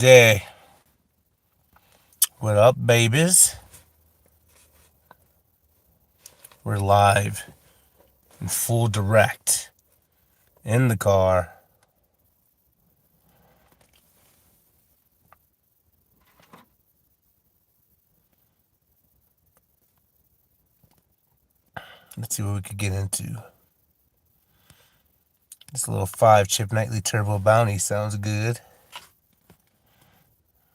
Day. What up, babies? We're live in full direct in the car. Let's see what we could get into. This little 5-chip nightly turbo bounty sounds good.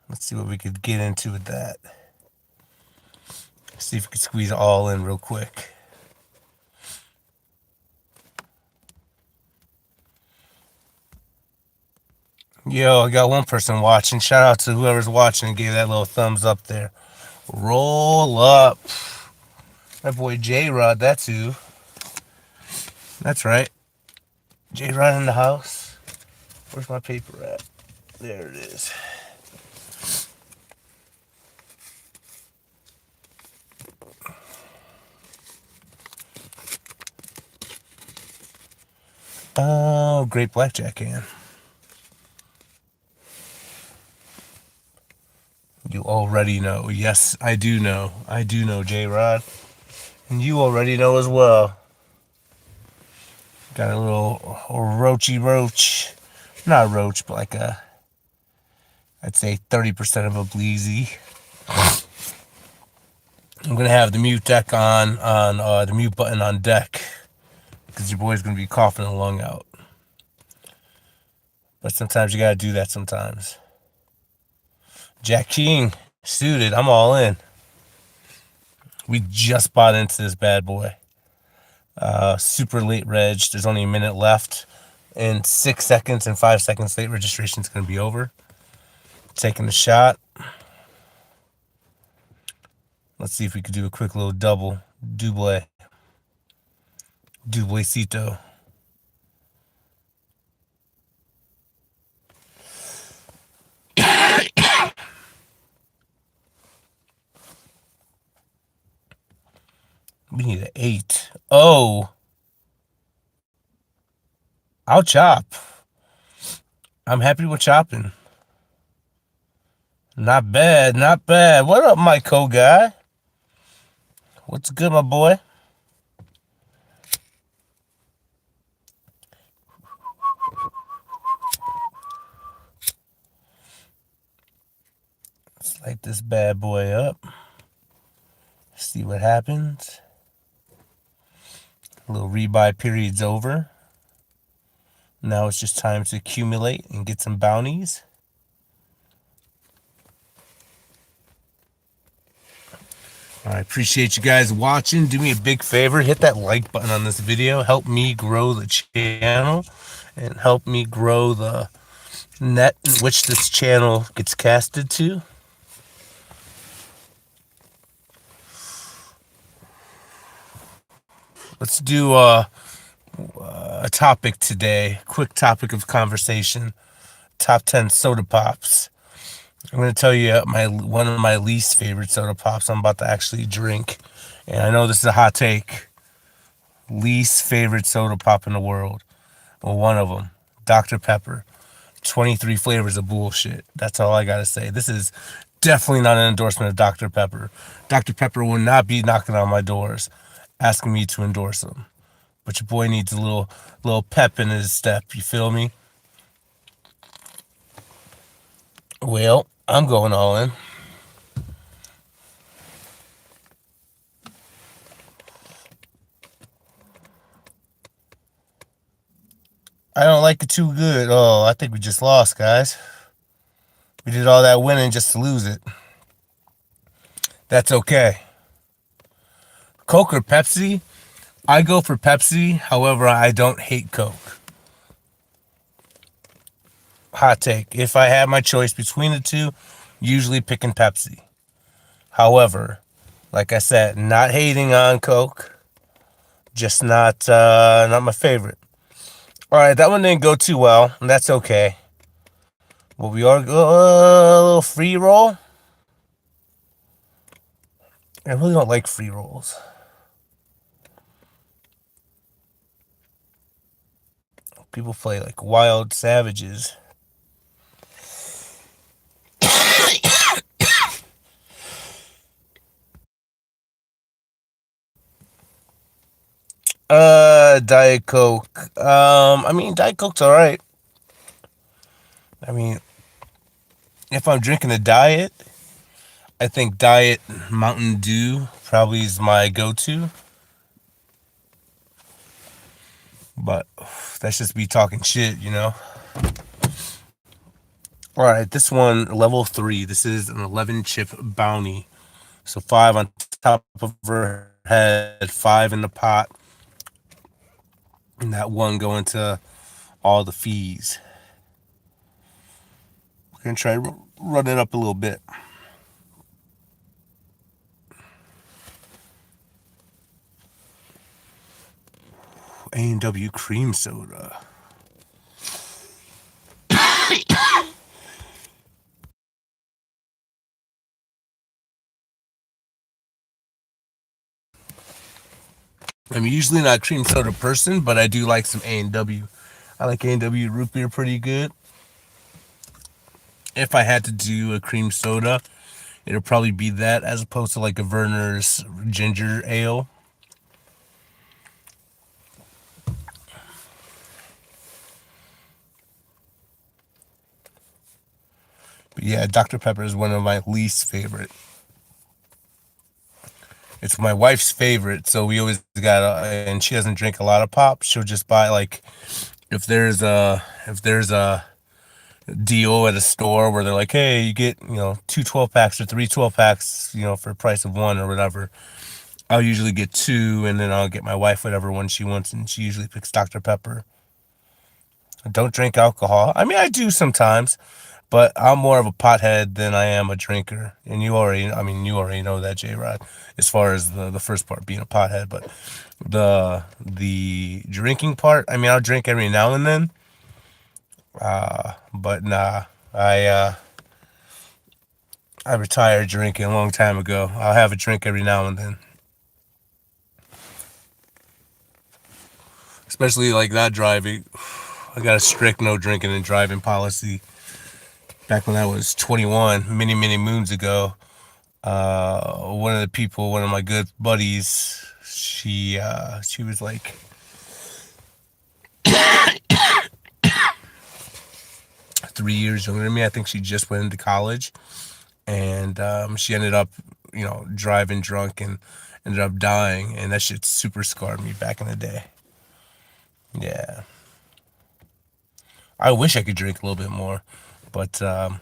Let's see what we could get into with that. See if we can squeeze it all in real quick. Yo, I got one person watching. Shout out to whoever's watching and gave that little thumbs up there. Roll up. That boy J-Rod, that's who. That's right. J-Rod in the house. Where's my paper at? There it is. Oh, great blackjack hand. You already know. Yes, I do know. I do know, J-Rod. And you already know as well. Got a little roachy roach. Not a roach, but like I'd say 30% of a bleezy. I'm going to have the mute deck on the mute button on deck. Because your boy's going to be coughing a lung out. But sometimes you got to do that sometimes. Jack King, suited. I'm all in. We just bought into this bad boy. Super late reg. There's only a minute left. In 6 seconds and 5 seconds late registration is going to be over. Taking the shot. Let's see if we could do a quick little double. Dublecito. We need an 8. Oh. I'll chop. I'm happy with chopping. Not bad, not bad. What up, my co-guy? What's good, my boy? Let's light this bad boy up. See what happens. A little rebuy period's over. Now it's just time to accumulate and get some bounties. I appreciate you guys watching. Do me a big favor, hit that like button on this video. Help me grow the channel and help me grow the net in which this channel gets casted to. Let's do a topic today. Quick topic of conversation. Top 10 soda pops. I'm going to tell you one of my least favorite soda pops I'm about to actually drink. And I know this is a hot take. Least favorite soda pop in the world. Well, one of them. Dr. Pepper. 23 flavors of bullshit. That's all I got to say. This is definitely not an endorsement of Dr. Pepper. Dr. Pepper will not be knocking on my doors asking me to endorse them. But your boy needs a little pep in his step. You feel me? Well, I'm going all in. I don't like it too good. Oh, I think we just lost, guys. We did all that winning just to lose it. That's okay. Coke or Pepsi? I go for Pepsi. However, I don't hate Coke. Hot take. If I had my choice between the two, usually picking Pepsi. However, like I said, not hating on Coke. Just not my favorite. All right, that one didn't go too well, and that's okay. But we are a little free roll. I really don't like free rolls. People play like wild savages. Diet Coke. I mean, Diet Coke's all right. I mean, if I'm drinking a diet, I think Diet Mountain Dew probably is my go-to. But that's just me talking shit, you know. All right, this one level 3. This is an 11 chip bounty. So 5 on top of her head, 5 in the pot, and that one going to all the fees. We're gonna try to run it up a little bit. A&W cream soda. I'm usually not a cream soda person, but I do like some A&W. I like A&W root beer pretty good. If I had to do a cream soda, it'll probably be that as opposed to like a Werner's ginger ale. But yeah, Dr. Pepper is one of my least favorite. It's my wife's favorite, so we always got. And she doesn't drink a lot of pop. She'll just buy like if there's a deal at a store where they're like, hey, you get 2 12 packs or 3 12 packs, for the price of one or whatever. I'll usually get two, and then I'll get my wife whatever one she wants, and she usually picks Dr. Pepper. I don't drink alcohol. I mean, I do sometimes, but I'm more of a pothead than I am a drinker. And you already know that, J Rod, as far as the first part being a pothead. But the drinking part, I mean, I'll drink every now and then. But nah, I retired drinking a long time ago. I'll have a drink every now and then, especially like that driving. I got a strict no drinking and driving policy back when I was 21, many many moons ago. One of my good buddies, she was like 3 years younger than me. I think she just went into college, and she ended up, driving drunk and ended up dying, and that shit super scarred me back in the day. Yeah, I wish I could drink a little bit more, but I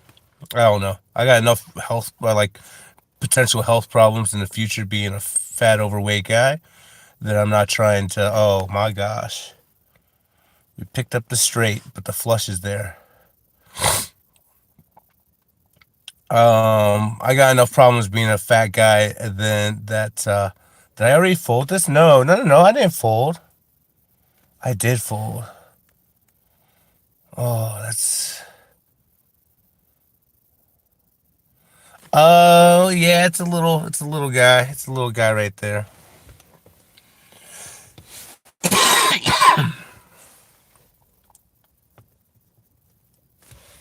don't know. I got enough health, like potential health problems in the future, being a fat, overweight guy, that I'm not trying to. Oh my gosh, we picked up the straight, but the flush is there. I got enough problems being a fat guy, and then that. Did I already fold this? No, no, no, no. I didn't fold. I did fold. Oh, that's. Oh yeah, it's a little guy. It's a little guy right there.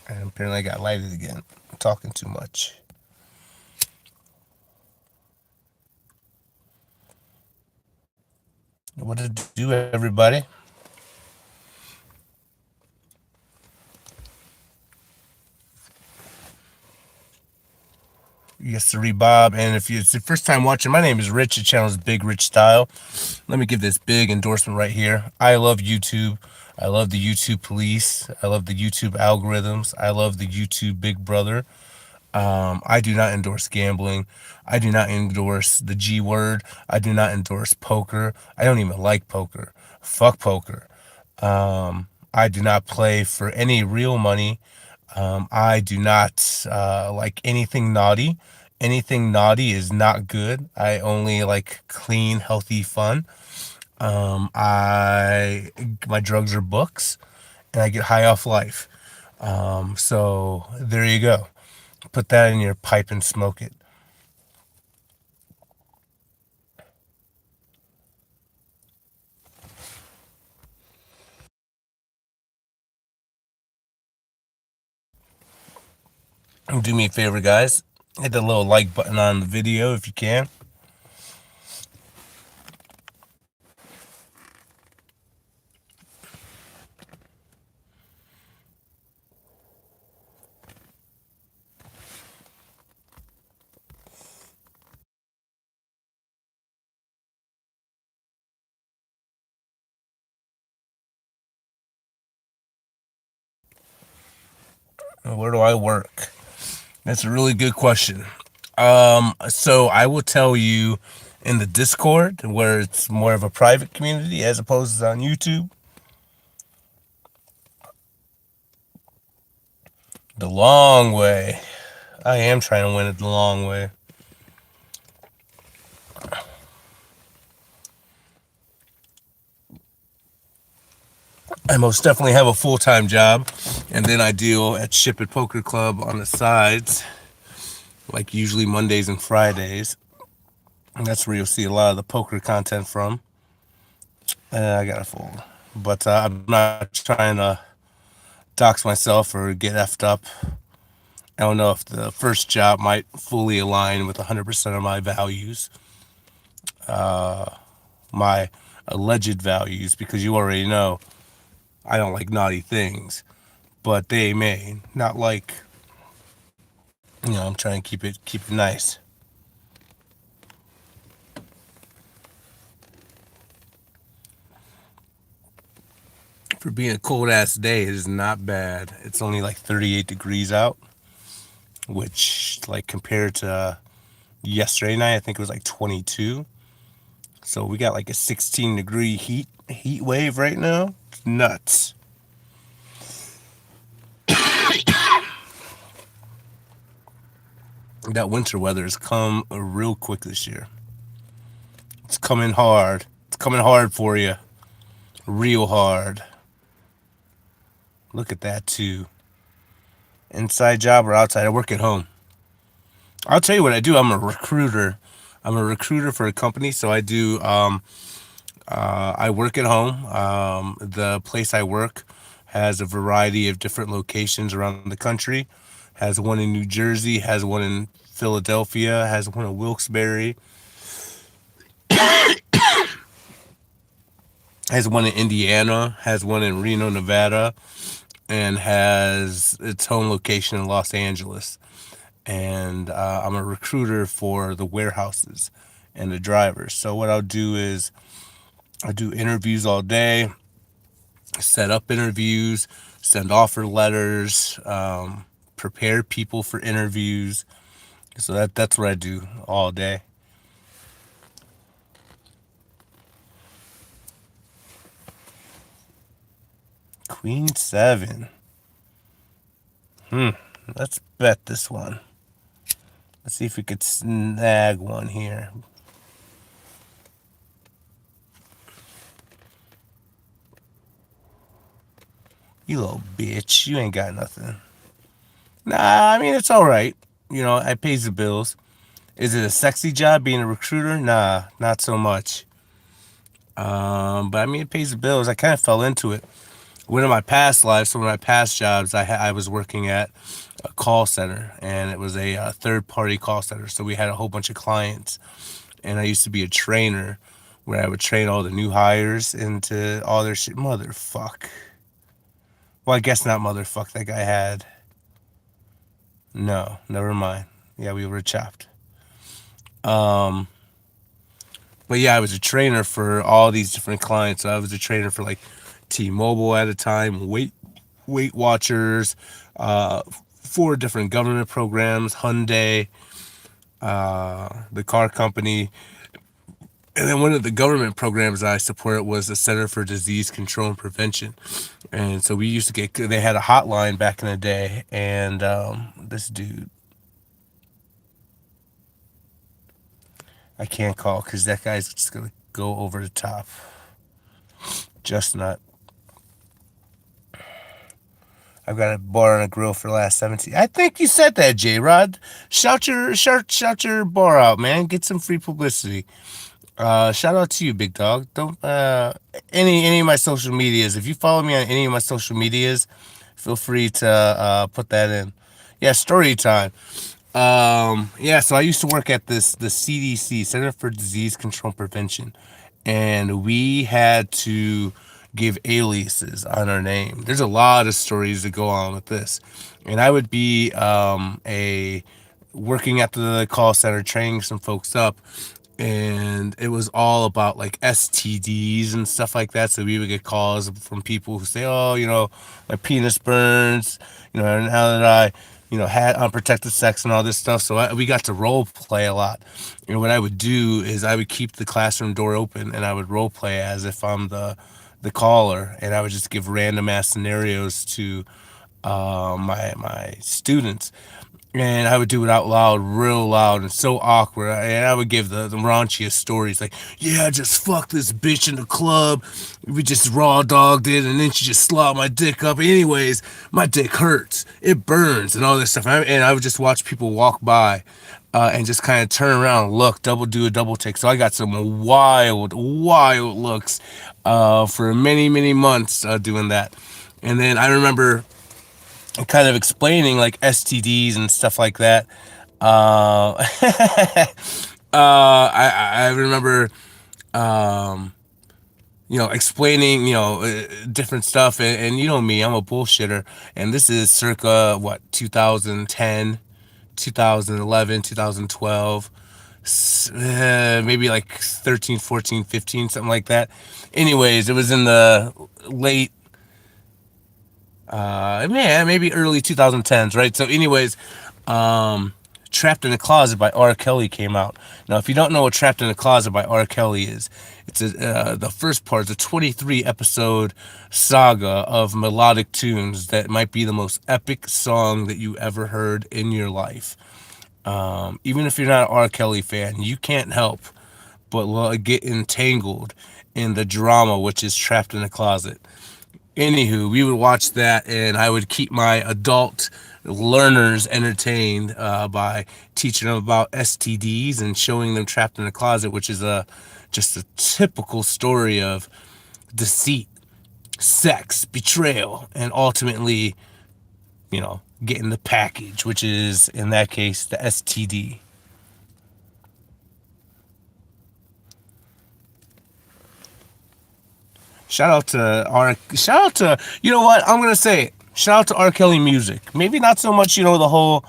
And apparently I got lighted again. I'm talking too much. What to do, everybody? Yes, sir, Bob. And if it's your first time watching, my name is Rich. The channel is Big Rich Style. Let me give this big endorsement right here. I love YouTube. I love the YouTube police. I love the YouTube algorithms. I love the YouTube Big Brother. I do not endorse gambling. I do not endorse the G word. I do not endorse poker. I don't even like poker. Fuck poker. I do not play for any real money. I do not like anything naughty. Anything naughty is not good. I only like clean, healthy fun. I My drugs are books, and I get high off life. So there you go. Put that in your pipe and smoke it. Do me a favor, guys. Hit the little like button on the video if you can. Where do I work? That's a really good question. So I will tell you in the Discord, where it's more of a private community as opposed to on YouTube. The long way. I am trying to win it the long way. I most definitely have a full-time job, and then I deal at Ship It Poker Club on the sides, like usually Mondays and Fridays. And that's where you'll see a lot of the poker content from. I got a fold, but I'm not trying to dox myself or get effed up. I don't know if the first job might fully align with 100% of my values, my alleged values, because you already know I don't like naughty things, but they may not like. I'm trying to keep it nice. For being a cold ass day, it is not bad. It's only like 38 degrees out, which like compared to yesterday night, I think it was like 22. So we got like a 16-degree heat wave right now. It's nuts. That winter weather has come real quick this year. It's coming hard. It's coming hard for you. Real hard. Look at that too. Inside job or outside? I work at home. I'll tell you what I do. I'm a recruiter. I'm a recruiter for a company, so I do. I work at home. The place I work has a variety of different locations around the country. Has one in New Jersey. Has one in Philadelphia. Has one in Wilkes-Barre. Has one in Indiana. Has one in Reno, Nevada, and has its home location in Los Angeles. And I'm a recruiter for the warehouses and the drivers. So what I'll do is I do interviews all day, set up interviews, send offer letters, prepare people for interviews. So that's what I do all day. Queen 7. Let's bet this one. Let's see if we could snag one here. You little bitch. You ain't got nothing. Nah, I mean, it's all right. I pays the bills. Is it a sexy job being a recruiter? Nah, not so much. But I mean, it pays the bills. I kind of fell into it. One of my past lives, so one of my past jobs, I was working at a call center, and it was a third-party call center. So we had a whole bunch of clients, and I used to be a trainer, where I would train all the new hires into all their shit. Motherfuck. Well, I guess not motherfuck. That guy had. No, never mind. Yeah, we were chopped. Um, but yeah, I was a trainer for all these different clients. So I was a trainer for like T-Mobile at a time, Weight Watchers, 4 different government programs, Hyundai, the car company. And then one of the government programs I supported was the Center for Disease Control and Prevention. And so we used to they had a hotline back in the day. And this dude, I can't call because that guy's just going to go over the top. Just not. I've got a bar and a grill for the last 17. I think you said that, J-Rod. Shout your bar out, man. Get some free publicity. Shout out to you, big dog. Don't any of my social medias. If you follow me on any of my social medias, feel free to put that in. Yeah, story time. Yeah, so I used to work at the CDC, Center for Disease Control and Prevention, and we had to give aliases on our name. There's a lot of stories that go on with this, and I would be a working at the call center, training some folks up, and it was all about like STDs and stuff like that. So we would get calls from people who say, "Oh, my penis burns," and now that I, had unprotected sex and all this stuff. So we got to role play a lot. And what I would do is I would keep the classroom door open and I would role play as if I'm the caller, and I would just give random ass scenarios to my students, and I would do it out loud, real loud, and so awkward. And I would give the raunchiest stories, like, "Yeah, I just fucked this bitch in the club. We just raw dogged it, and then she just slobbed my dick up. Anyways, my dick hurts, it burns, and all this stuff." And I would just watch people walk by, and just kind of turn around, look, do a double take. So I got some wild, wild looks for many, many months doing that. And then I remember kind of explaining like STDs and stuff like that. I remember, um, explaining, different stuff, and you know me, I'm a bullshitter, and this is circa what 2010, 2011, 2012, maybe like 13, 14, 15, something like that. Anyways, it was in the late man, maybe early 2010s, right? So, anyways, um, Trapped in a Closet by R. Kelly came out. Now, if you don't know what Trapped in a Closet by R. Kelly is, the first part, it's a 23 episode saga of melodic tunes that might be the most epic song that you ever heard in your life. Even if you're not an R. Kelly fan, you can't help but get entangled in the drama, which is Trapped in a Closet. Anywho, we would watch that, and I would keep my adult learners entertained by teaching them about STDs and showing them Trapped in a Closet, which is just a typical story of deceit, sex, betrayal, and ultimately, getting the package, which is in that case the STD. Shout out to, you know what? I'm gonna say it. Shout out to R. Kelly music. Maybe not so much, the whole,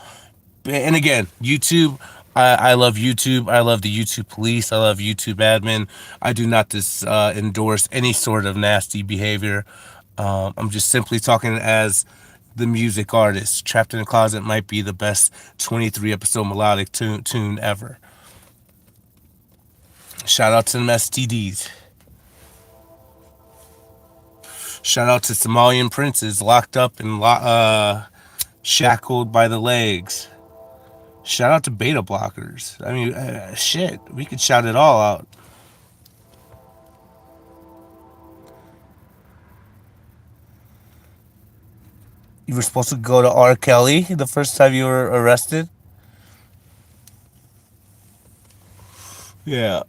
and again, YouTube. I love YouTube. I love the YouTube police. I love YouTube admin. I do not endorse any sort of nasty behavior. I'm just simply talking as the music artist. Trapped in a Closet might be the best 23 episode melodic tune ever. Shout out to them STDs. Shout out to Somalian princes locked up and shackled by the legs. Shout out to beta blockers. I mean, shit, we could shout it all out. You were supposed to go to R. Kelly the first time you were arrested? Yeah.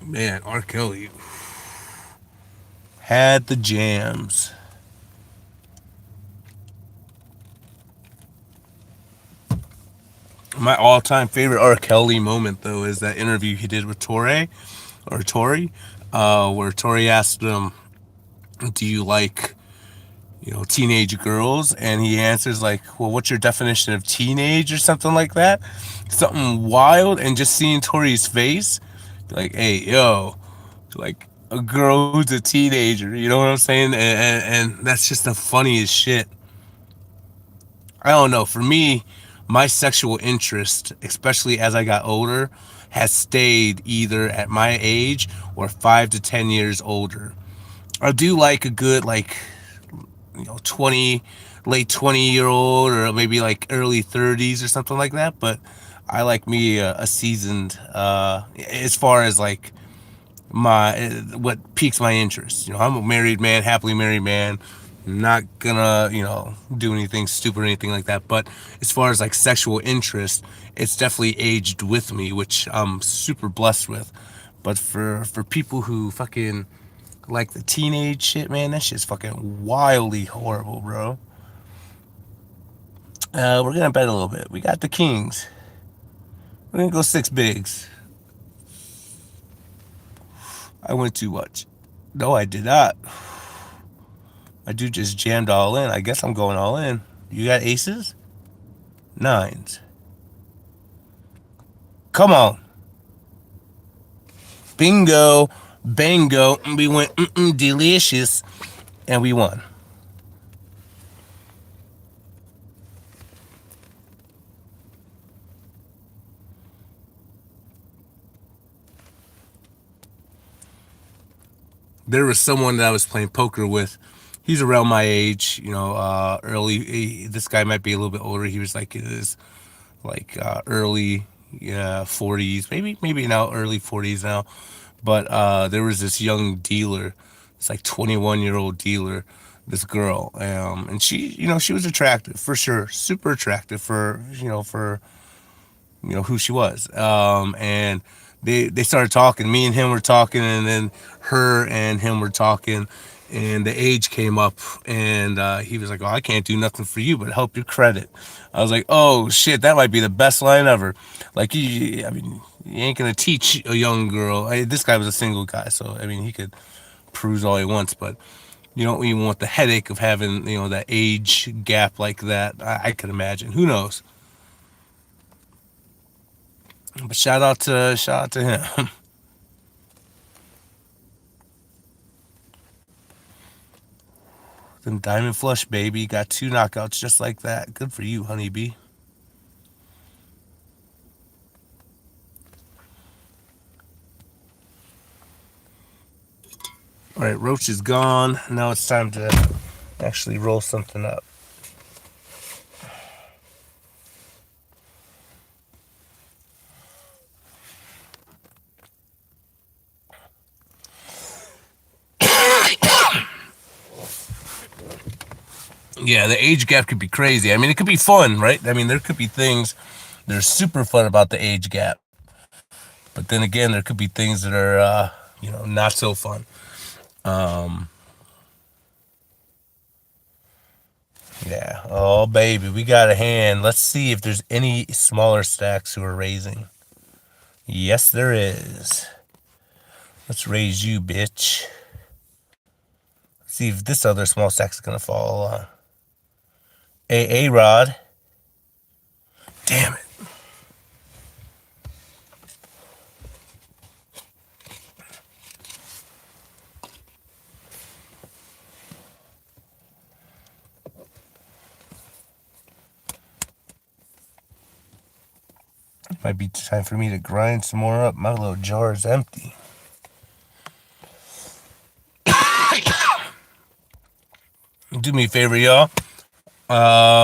Man, R. Kelly had the jams. My all-time favorite R. Kelly moment, though, is that interview he did with Tori, where Tori asked him, "Do you like, teenage girls?" And he answers like, "Well, what's your definition of teenage?" or something like that, something wild. And just seeing Tori's face, like, "Hey, yo, like a girl who's a teenager," you know what I'm saying? And that's just the funniest shit. I don't know. For me, my sexual interest, especially as I got older, has stayed either at my age or 5 to 10 years older. I do like a good, like, 20, late 20-year old, or maybe like early 30s or something like that. But I like me a seasoned, as far as like what piques my interest. I'm a married man, happily married man. Not gonna, do anything stupid or anything like that. But as far as like sexual interest, it's definitely aged with me, which I'm super blessed with. But for people who fucking like the teenage shit, man, that shit's fucking wildly horrible, bro. We're gonna bet a little bit. We got the Kings. We're gonna go six bigs. I went too much. No, I did not. I do just jammed all in. I guess I'm going all in. You got aces? Nines. Come on. Bingo, bango. And we went delicious, and we won. There was someone that I was playing poker with. He's around my age, early. This guy might be a little bit older. He was like in his early 40s, maybe now early 40s now. But there was this young dealer, it's like 21-year-old dealer, this girl, and she was attractive for sure, super attractive for who she was. And they started talking. Me and him were talking, and then her and him were talking, and the age came up, and he was like, "Oh, I can't do nothing for you but help your credit." I was like, "Oh shit, that might be the best line ever." Like, I mean, you ain't gonna teach a young girl. This guy was a single guy, so I mean, he could cruise all he wants, but you don't even want the headache of having that age gap like that. I could imagine. Who knows? But shout out to him. Then Diamond Flush, baby, got 2 knockouts just like that. Good for you, honeybee. All right, Roach is gone. Now it's time to actually roll something up. Yeah, the age gap could be crazy. I mean, it could be fun, right? I mean, there could be things that are super fun about the age gap. But then again, there could be things that are, not so fun. Yeah. Oh, baby, we got a hand. Let's see if there's any smaller stacks who are raising. Yes, there is. Let's raise you, bitch. Let's see if this other small stack's gonna fall. A Rod. Damn it. Might be time for me to grind some more up. My little jar is empty. Do me a favor, y'all.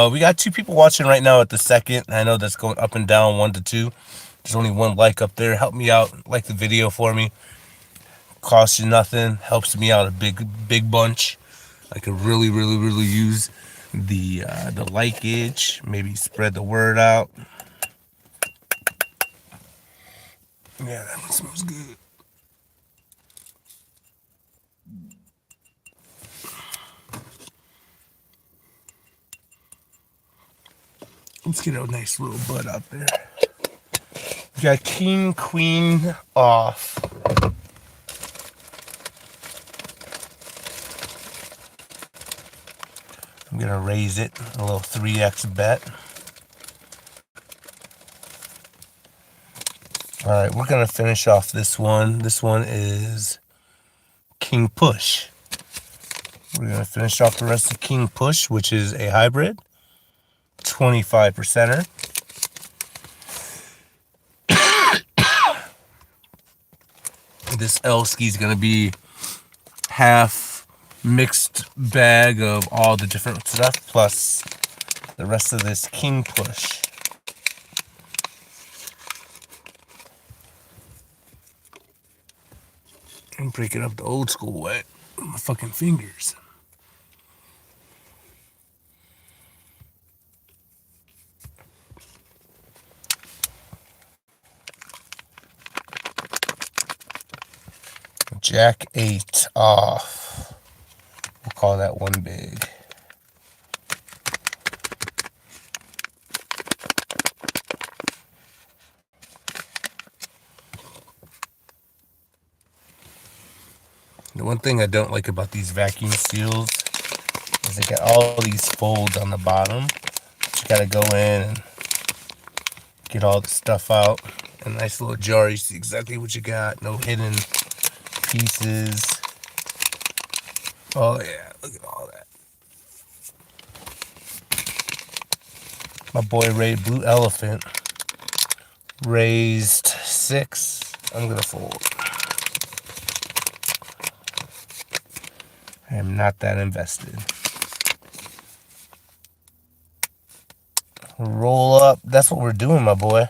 We got 2 people watching right now at the second. I know that's going up and down 1 to 2. There's only 1 like up there. Help me out. Like the video for me. Costs you nothing. Helps me out a big bunch. I could really, really, really use the likeage. Maybe spread the word out. Yeah, that one smells good. Let's get a nice little bud out there. We got king, queen off. I'm gonna raise it a little 3x bet. All right, we're gonna finish off this one. This one is King Push. We're gonna finish off the rest of King Push, which is a hybrid, 25%er. This Elsky's gonna be half mixed bag of all the different stuff, plus the rest of this King Push. I'm breaking up the old school way with my fucking fingers. Jack 8 off. We'll call that one big. The one thing I don't like about these vacuum seals is they got all these folds on the bottom. You gotta go in and get all the stuff out. a nice little jar. You see exactly what you got. No hidden pieces. Oh yeah, look at all that. My boy Ray Blue Elephant raised 6. I'm gonna fold. I am not that invested. Roll up. That's what we're doing, my boy.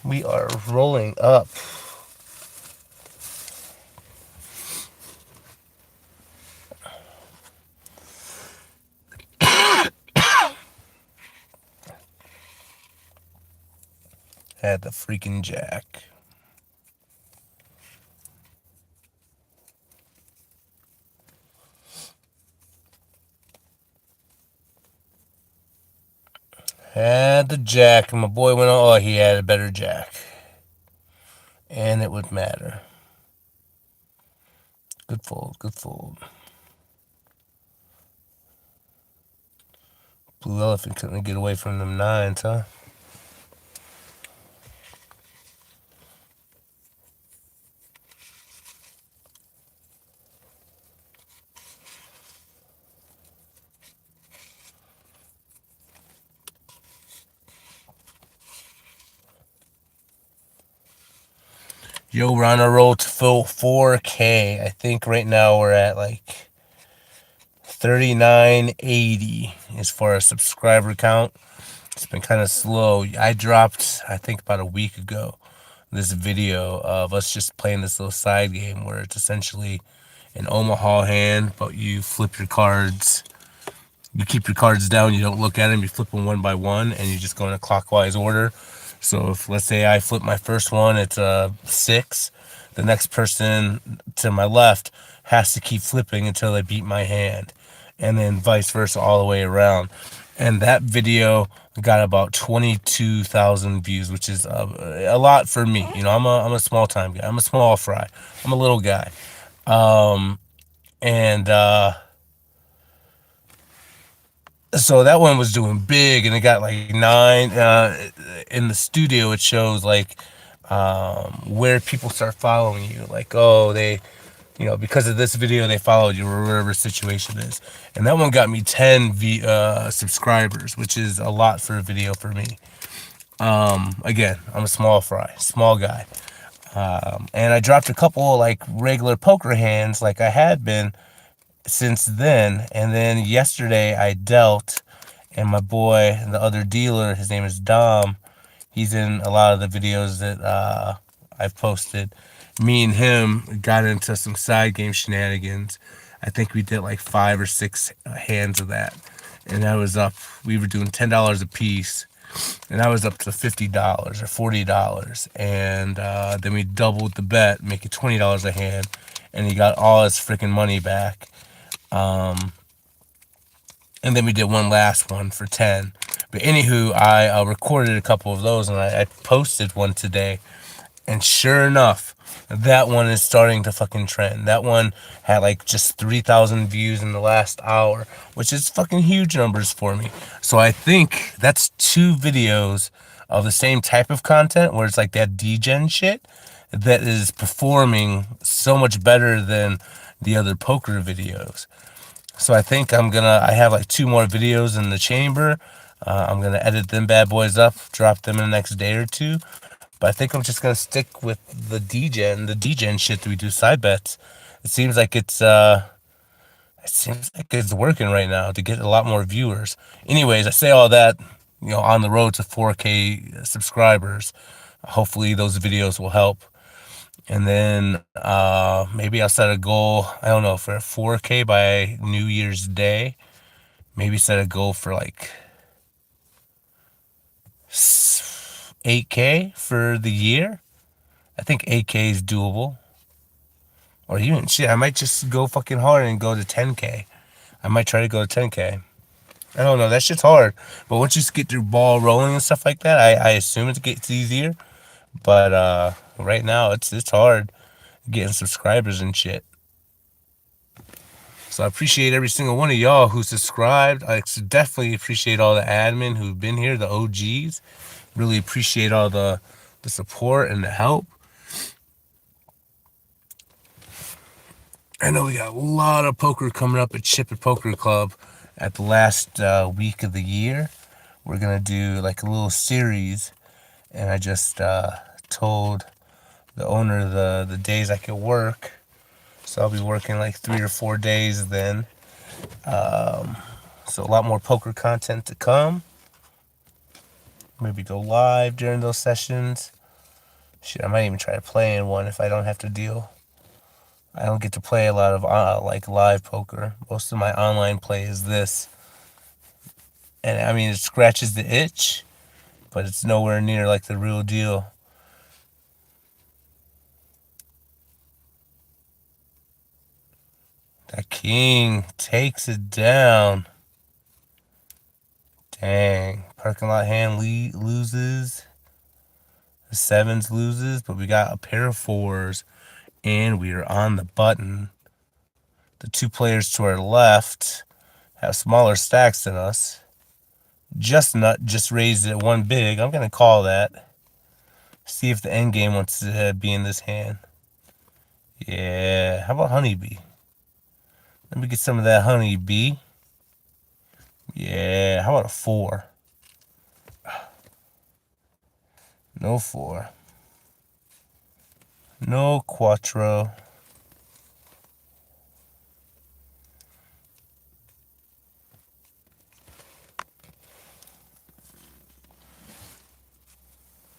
We are rolling up. Had the freaking jack. Had the jack, and my boy went on. Oh, he had a better jack. And it would matter. Good fold, good fold. Blue Elephant couldn't get away from them 9s, huh? Yo, we're on a roll to full 4K. I think right now we're at like 3980 as far as subscriber count. It's been kind of slow. I dropped, I think about a week ago, this video of us just playing this little side game where it's essentially an Omaha hand, but you flip your cards. You keep your cards down, you don't look at them, you flip them one by one, and you just go in a clockwise order. So if, let's say I flip my first one, it's a 6. The next person to my left has to keep flipping until they beat my hand, and then vice versa all the way around. And that video got about 22,000 views, which is a lot for me. You know, I'm a small time guy. I'm a small fry. I'm a little guy. And so that one was doing big, and it got like 9. In the studio, it shows like where people start following you. Like, oh, they, you know, because of this video, they followed you or whatever situation is. And that one got me 10 subscribers, which is a lot for a video for me. Again, I'm a small fry, small guy. And I dropped a couple like regular poker hands like I had been since then. And then yesterday I dealt, and my boy, the other dealer, his name is Dom. He's in a lot of the videos that I've posted. Me and him got into some side game shenanigans. I think we did like 5 or 6 hands of that. And I was up, we were doing $10 a piece. And I was up to $50 or $40. And then we doubled the bet, making $20 a hand. And he got all his freaking money back. And then we did one last one for 10. But anywho, I recorded a couple of those, and I posted one today. And sure enough, that one is starting to fucking trend. That one had like just 3,000 views in the last hour, which is fucking huge numbers for me. So I think that's 2 videos of the same type of content where it's like that degen shit that is performing so much better than the other poker videos. So I think I have like 2 more videos in the chamber. I'm gonna edit them bad boys up, drop them in the next day or 2. But I think I'm just gonna stick with the degen shit that we do side bets. It seems like it's working right now to get a lot more viewers. Anyways, I say all that, you know, on the road to 4K subscribers. Hopefully those videos will help. And then maybe I'll set a goal, I don't know, for 4K by New Year's Day. Maybe set a goal for like 8K for the year. I think 8K is doable. Or even, shit, I might just go fucking hard and go to 10K. I might try to go to 10K. I don't know, that shit's hard. But once you get your ball rolling and stuff like that, I assume it gets easier. But right now, it's hard getting subscribers and shit. So I appreciate every single one of y'all who subscribed. I definitely appreciate all the admin who've been here, the OGs. Really appreciate all the the support and the help. I know we got a lot of poker coming up at Ship It Poker Club at the last week of the year. We're gonna do like a little series, and I just told the owner the days I could work. So I'll be working like 3 or 4 days then. So a lot more poker content to come. Maybe go live during those sessions. Shit, I might even try to play in one if I don't have to deal. I don't get to play a lot of like live poker. Most of my online play is this. And I mean, it scratches the itch, but it's nowhere near like the real deal. That king takes it down. Dang. Parking lot hand loses. The sevens loses, but we got a pair of fours, and we are on the button. The two players to our left have smaller stacks than us. Just raised it one big. I'm gonna call that. See if the end game wants to be in this hand. Yeah. How about honeybee? Let me get some of that honeybee. Yeah. How about a 4? No 4. No quattro.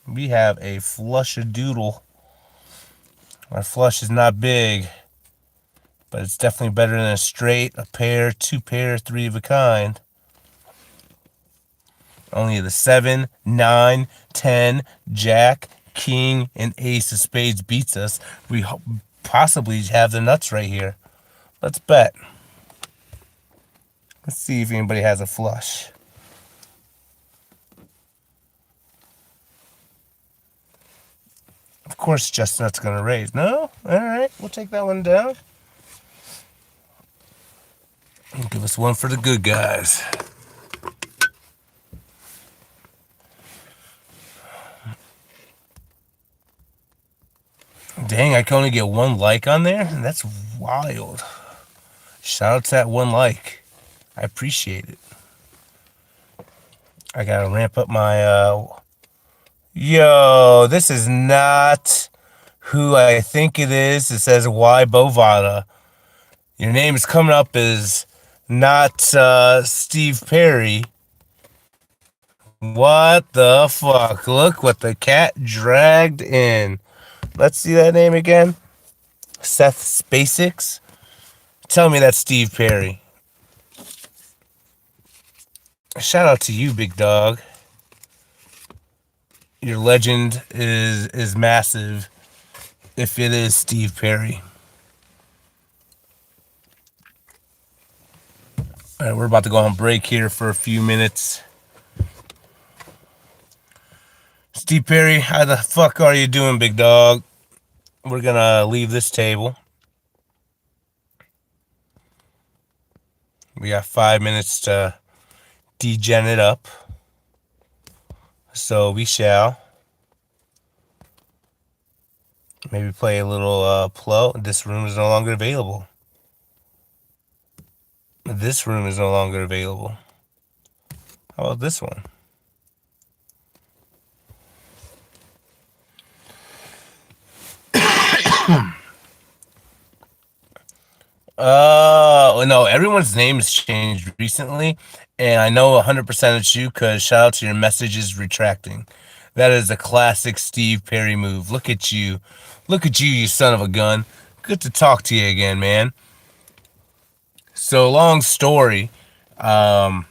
We have a flush-a-doodle. Our flush is not big, but it's definitely better than a straight, a pair, 2 pair, 3 of a kind. Only the 7, 9, 10, jack, king, and ace of spades beats us. We possibly have the nuts right here. Let's bet. Let's see if anybody has a flush. Of course, Chestnut's going to raise. No? All right. We'll take that one down. Give us one for the good guys. Dang, I can only get 1 like on there? That's wild. Shout out to that 1 like. I appreciate it. I gotta ramp up my, Yo, this is not who I think it is. It says Y Bovada. Your name is coming up as not Steve Perry. What the fuck? Look what the cat dragged in. Let's see that name again. Seth Spaceks. Tell me that's Steve Perry. Shout out to you, big dog. Your legend is massive if it is Steve Perry. All right, we're about to go on break here for a few minutes. Steve Perry, how the fuck are you doing, big dog? We're gonna leave this table. We got 5 minutes to degen it up. So we shall. Maybe play a little Plo. This room is no longer available. This room is no longer available. How about this one? No, everyone's name has changed recently, and I know 100% it's you because shout out to your messages retracting. That is a classic Steve Perry move. Look at you. Look at you, you son of a gun. Good to talk to you again, man. So, long story. You're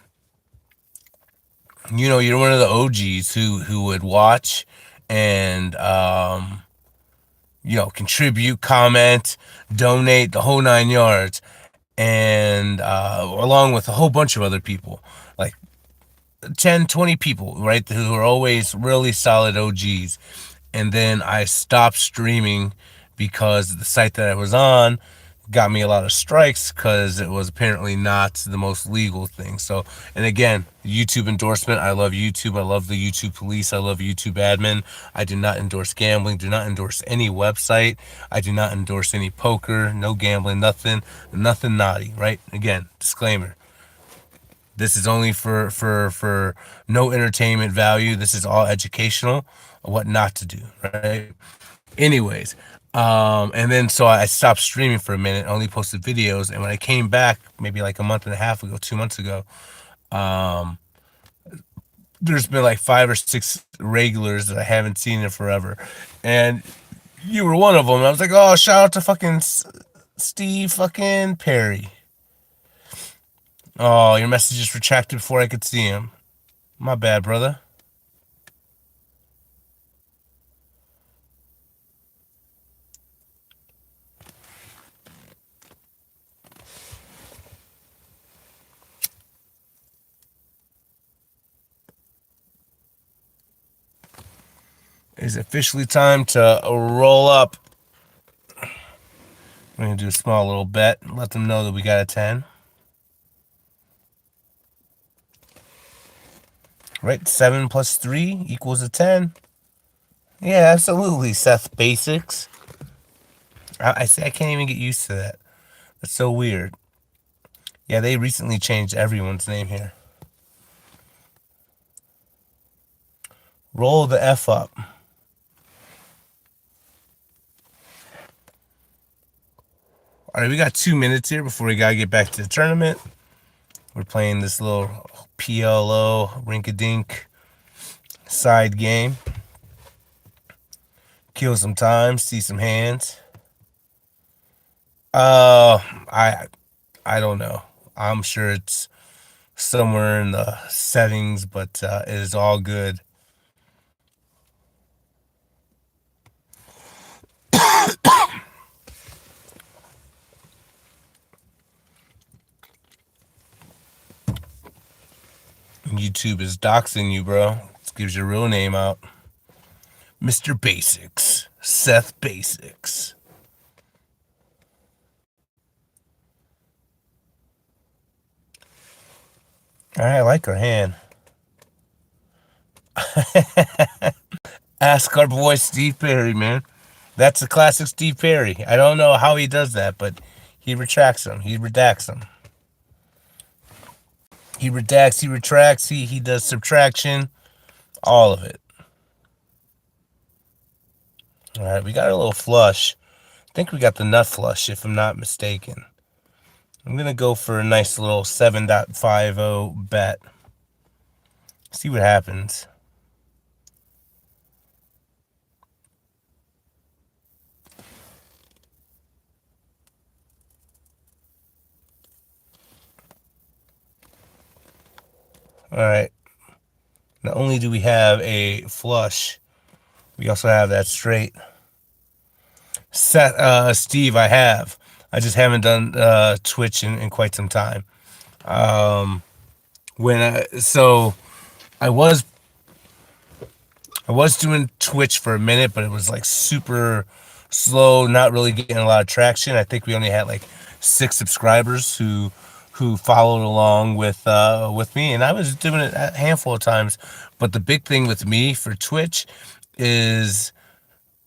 one of the OGs who would watch and contribute, comment, donate, the whole 9 yards, and along with a whole bunch of other people, like 10, 20 people, right, who are always really solid OGs. And then I stopped streaming because the site that I was on, got me a lot of strikes because it was apparently not the most legal thing. So, and again, YouTube endorsement. I love YouTube. I love the YouTube police. I love YouTube admin. I do not endorse gambling. Do not endorse any website. I do not endorse any poker. No gambling. Nothing. Nothing naughty. Right? Again, disclaimer. This is only for no entertainment value. This is all educational. What not to do. Right? Anyways, and then so I stopped streaming for a minute, only posted videos, and when I came back, maybe like a month and a half ago, 2 months ago, there's been like 5 or 6 regulars that I haven't seen in forever, and you were one of them. I was like, oh, shout out to fucking Steve fucking Perry. Oh, your message is retracted before I could see him. My bad, brother. It's officially time to roll up. We're gonna do a small little bet. Let them know that we got a 10. Right? 7 plus 3 equals a 10. Yeah, absolutely, Seth Basics. I say I can't even get used to that. That's so weird. Yeah, they recently changed everyone's name here. Roll the F up. All right, we got 2 minutes here before we gotta get back to the tournament. We're playing this little PLO rink-a-dink side game. Kill some time, see some hands. I I don't know. I'm sure it's somewhere in the settings, but it is all good. YouTube is doxing you, bro. It gives your real name out. Mr. Basics. Seth Basics. All right, I like her hand. Ask our boy Steve Perry, man. That's a classic Steve Perry. I don't know how he does that, but he retracts them. He redacts them. He redacts, he retracts, he does subtraction, all of it. All right, we got a little flush. I think we got the nut flush, if I'm not mistaken. I'm going to go for a nice little 7.50 bet. See what happens. All right. Not only do we have a flush, we also have that straight. Steve, I have. I just haven't done Twitch in quite some time. So I was doing Twitch for a minute, but it was like super slow, not really getting a lot of traction. I think we only had like 6 subscribers who followed along with me, and I was doing it a handful of times. But the big thing with me for Twitch is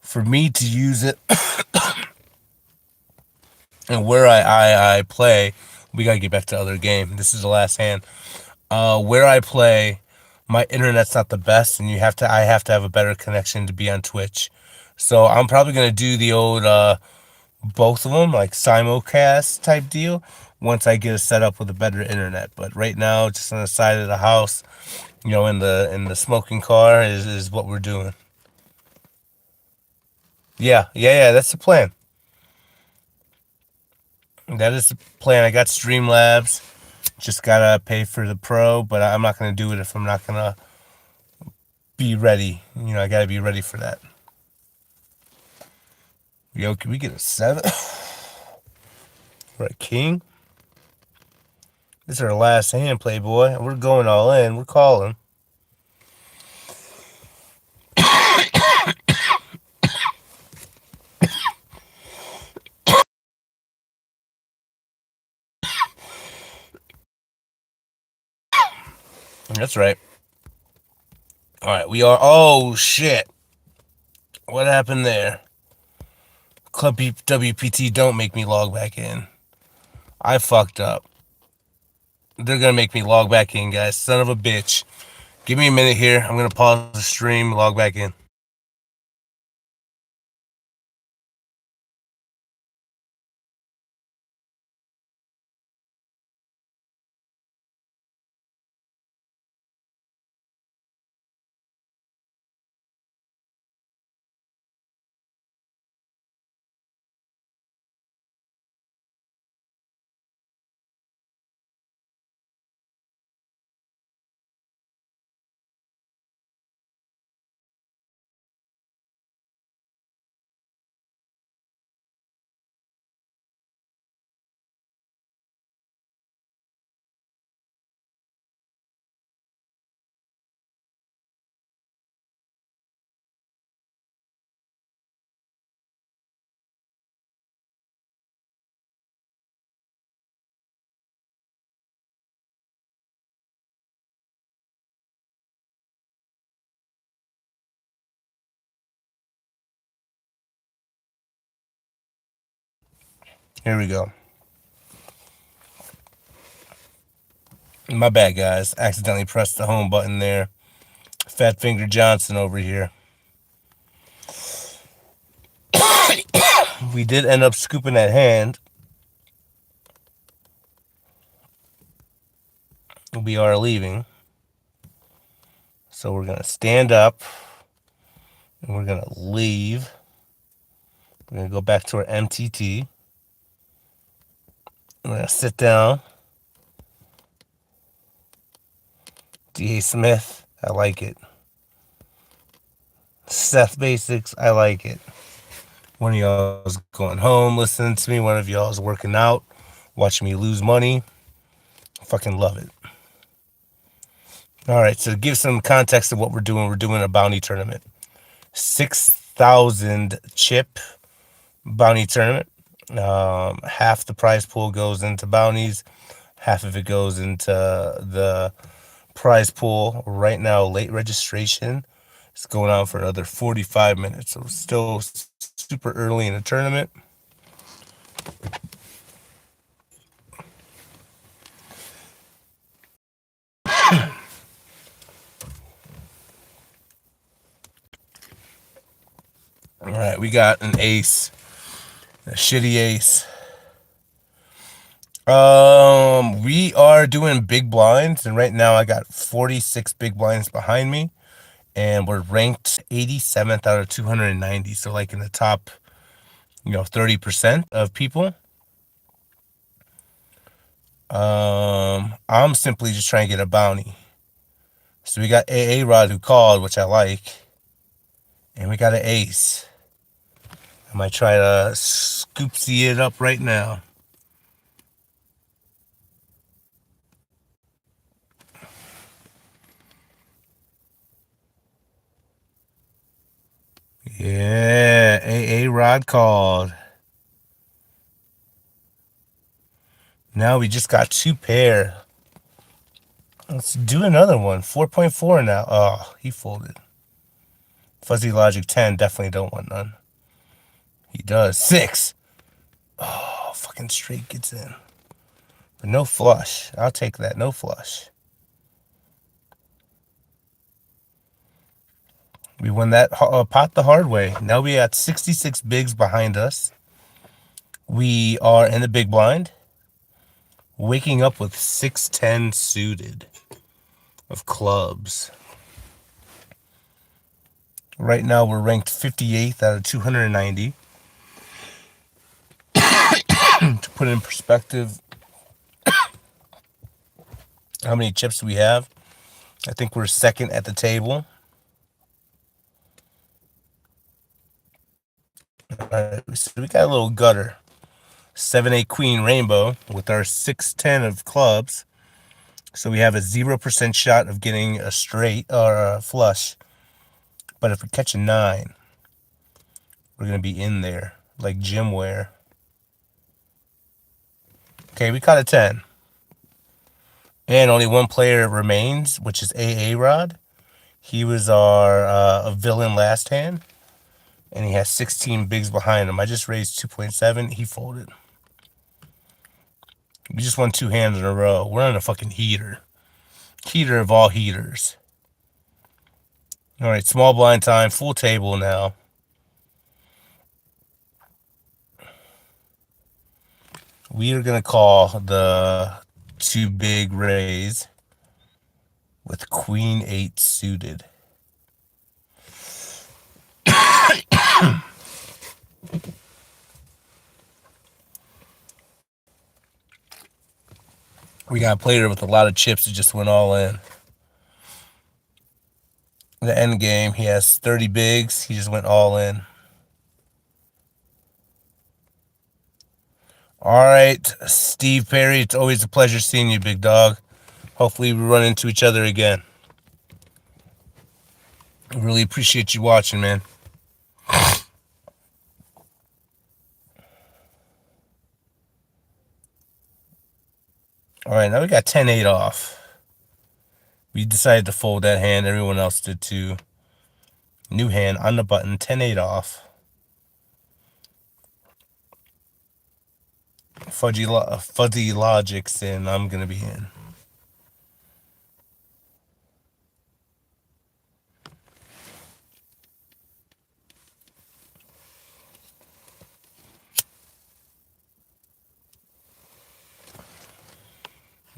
for me to use it and where I play. We gotta get back to the other game. This is the last hand. Where I play, my internet's not the best, and I have to have a better connection to be on Twitch. So I'm probably gonna do the old both of them, like simulcast type deal, once I get it set up with a better internet. But right now, just on the side of the house, in the smoking car is what we're doing. Yeah, that's the plan. That is the plan. I got Streamlabs. Just gotta pay for the pro, but I'm not gonna do it if I'm not gonna be ready. I gotta be ready for that. Yo, can we get a 7? We're a king. This is our last hand, Playboy. We're going all in. We're calling. That's right. All right, we are. Oh shit! What happened there? Club WPT, don't make me log back in. I fucked up. They're gonna make me log back in, guys. Son of a bitch. Give me a minute here. I'm gonna pause the stream, log back in. Here we go. My bad, guys. Accidentally pressed the home button there. Fat Finger Johnson over here. We did end up scooping that hand. We are leaving. So we're going to stand up. And we're going to leave. We're going to go back to our MTT. We're going to sit down. D.A. Smith, I like it. Seth Basics, I like it. One of y'all is going home listening to me. One of y'all is working out, watching me lose money. I fucking love it. All right, so to give some context of what we're doing a bounty tournament. 6,000 chip bounty tournament. Half the prize pool goes into bounties. Half of it goes into the prize pool. Right now, late registration is going on for another 45 minutes. So still super early in the tournament. All right, we got an ace, a shitty ace. We are doing big blinds, and right now I got 46 big blinds behind me, and we're ranked 87th out of 290. So like in the top, 30% of people. I'm simply just trying to get a bounty. So we got AA Rod who called, which I like, and we got an ace. I might try to scoopsy it up right now. Yeah, AA Rod called. Now we just got 2 pair. Let's do another one. 4.4 now. Oh, he folded. Fuzzy Logic 10, definitely don't want none. He does. 6. Oh, fucking straight gets in. But no flush. I'll take that. No flush. We won that pot the hard way. Now we got 66 bigs behind us. We are in the big blind. Waking up with 610 suited of clubs. Right now we're ranked 58th out of 290. To put in perspective, how many chips we have, I think we're second at the table. So we got a little gutter. 7-8 queen rainbow with our 610 of clubs. So we have a 0% shot of getting a straight or a flush. But if we catch a 9, we're going to be in there like gymwear. Okay, we caught a 10. And only one player remains, which is AA Rod. He was our villain last hand, and he has 16 bigs behind him. I just raised 2.7. He folded. We just won 2 hands in a row. We're on a fucking heater. Heater of all heaters. All right, small blind time, full table now. We are going to call the 2 big raise with Queen 8 suited. We got a player with a lot of chips that just went all in. The end game, he has 30 bigs. He just went all in. All right, Steve Perry, it's always a pleasure seeing you, big dog. Hopefully we run into each other again. I really appreciate you watching, man. All right, now we got 10-8 off. We decided to fold that hand. Everyone else did too. New hand on the button, 10-8 off. Fuzzy Logic's in. I'm going to be in.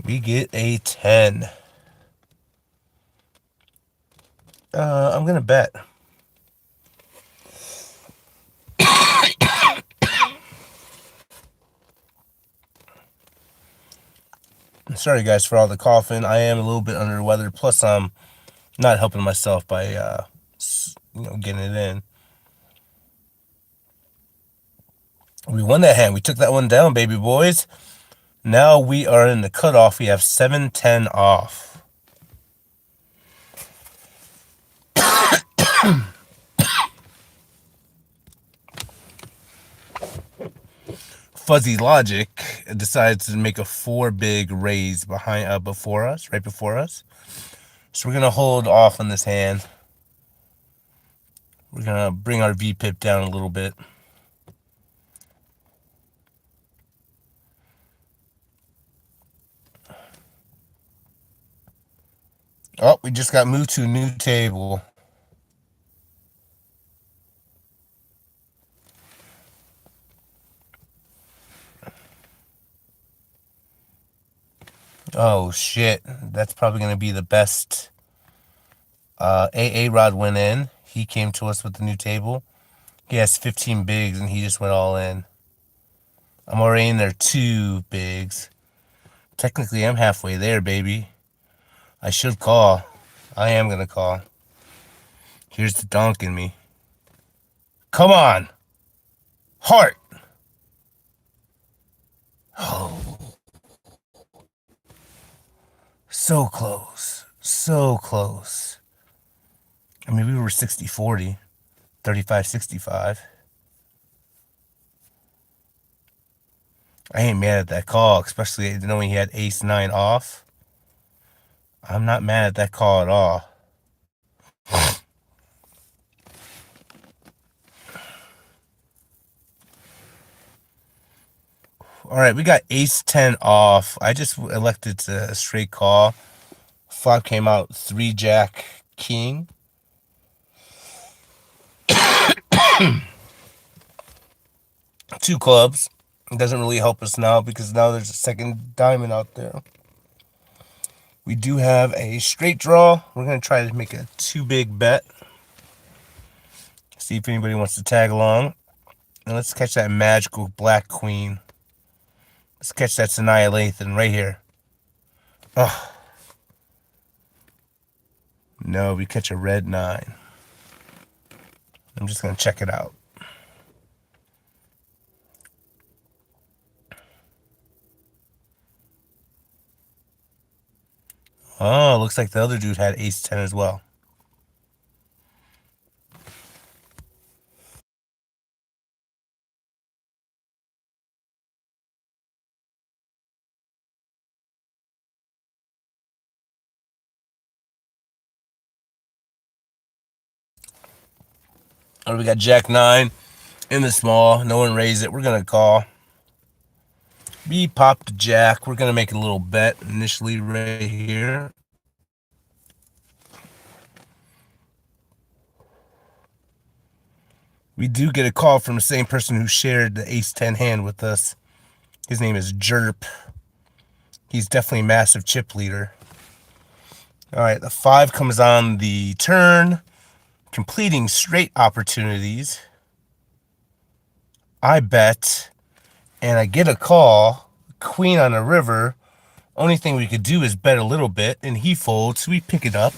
We get a 10. I'm going to bet. Sorry, guys, for all the coughing. I am a little bit under the weather. Plus, I'm not helping myself by, getting it in. We won that hand. We took that one down, baby boys. Now we are in the cutoff. We have 7-10 off. Fuzzy Logic decides to make a 4-big raise behind right before us. So we're gonna hold off on this hand. We're gonna bring our VPIP down a little bit. Oh, we just got moved to a new table. Oh shit, that's probably gonna be the best. AA Rod went in. He came to us with the new table. He has 15 bigs and he just went all in. I'm already in there 2 bigs. Technically, I'm halfway there, baby. I should call. I am gonna call. Here's the donk in me. Come on! Heart! Oh. So close. So close. I mean, we were 60-40. 35-65. I ain't mad at that call, especially knowing he had ace-9 off. I'm not mad at that call at all. All right, we got ace-10 off. I just elected to straight call. Flop came out 3-jack-king. 2 clubs. It doesn't really help us now because now there's a second diamond out there. We do have a straight draw. We're going to try to make a 2-big bet. See if anybody wants to tag along. And let's catch that magical black queen. Let's catch that Sanaya Lathan right here. Oh. No, we catch a red 9. I'm just going to check it out. Oh, looks like the other dude had ace-10 as well. All right, we got Jack 9 in the small. No one raised it. We're going to call. B popped Jack. We're going to make a little bet initially right here. We do get a call from the same person who shared the ace-10 hand with us. His name is Jerp. He's definitely a massive chip leader. All right, the 5 comes on the turn, completing straight opportunities. I bet, and I get a call. Queen on the river. Only thing we could do is bet a little bit, and he folds, so we pick it up.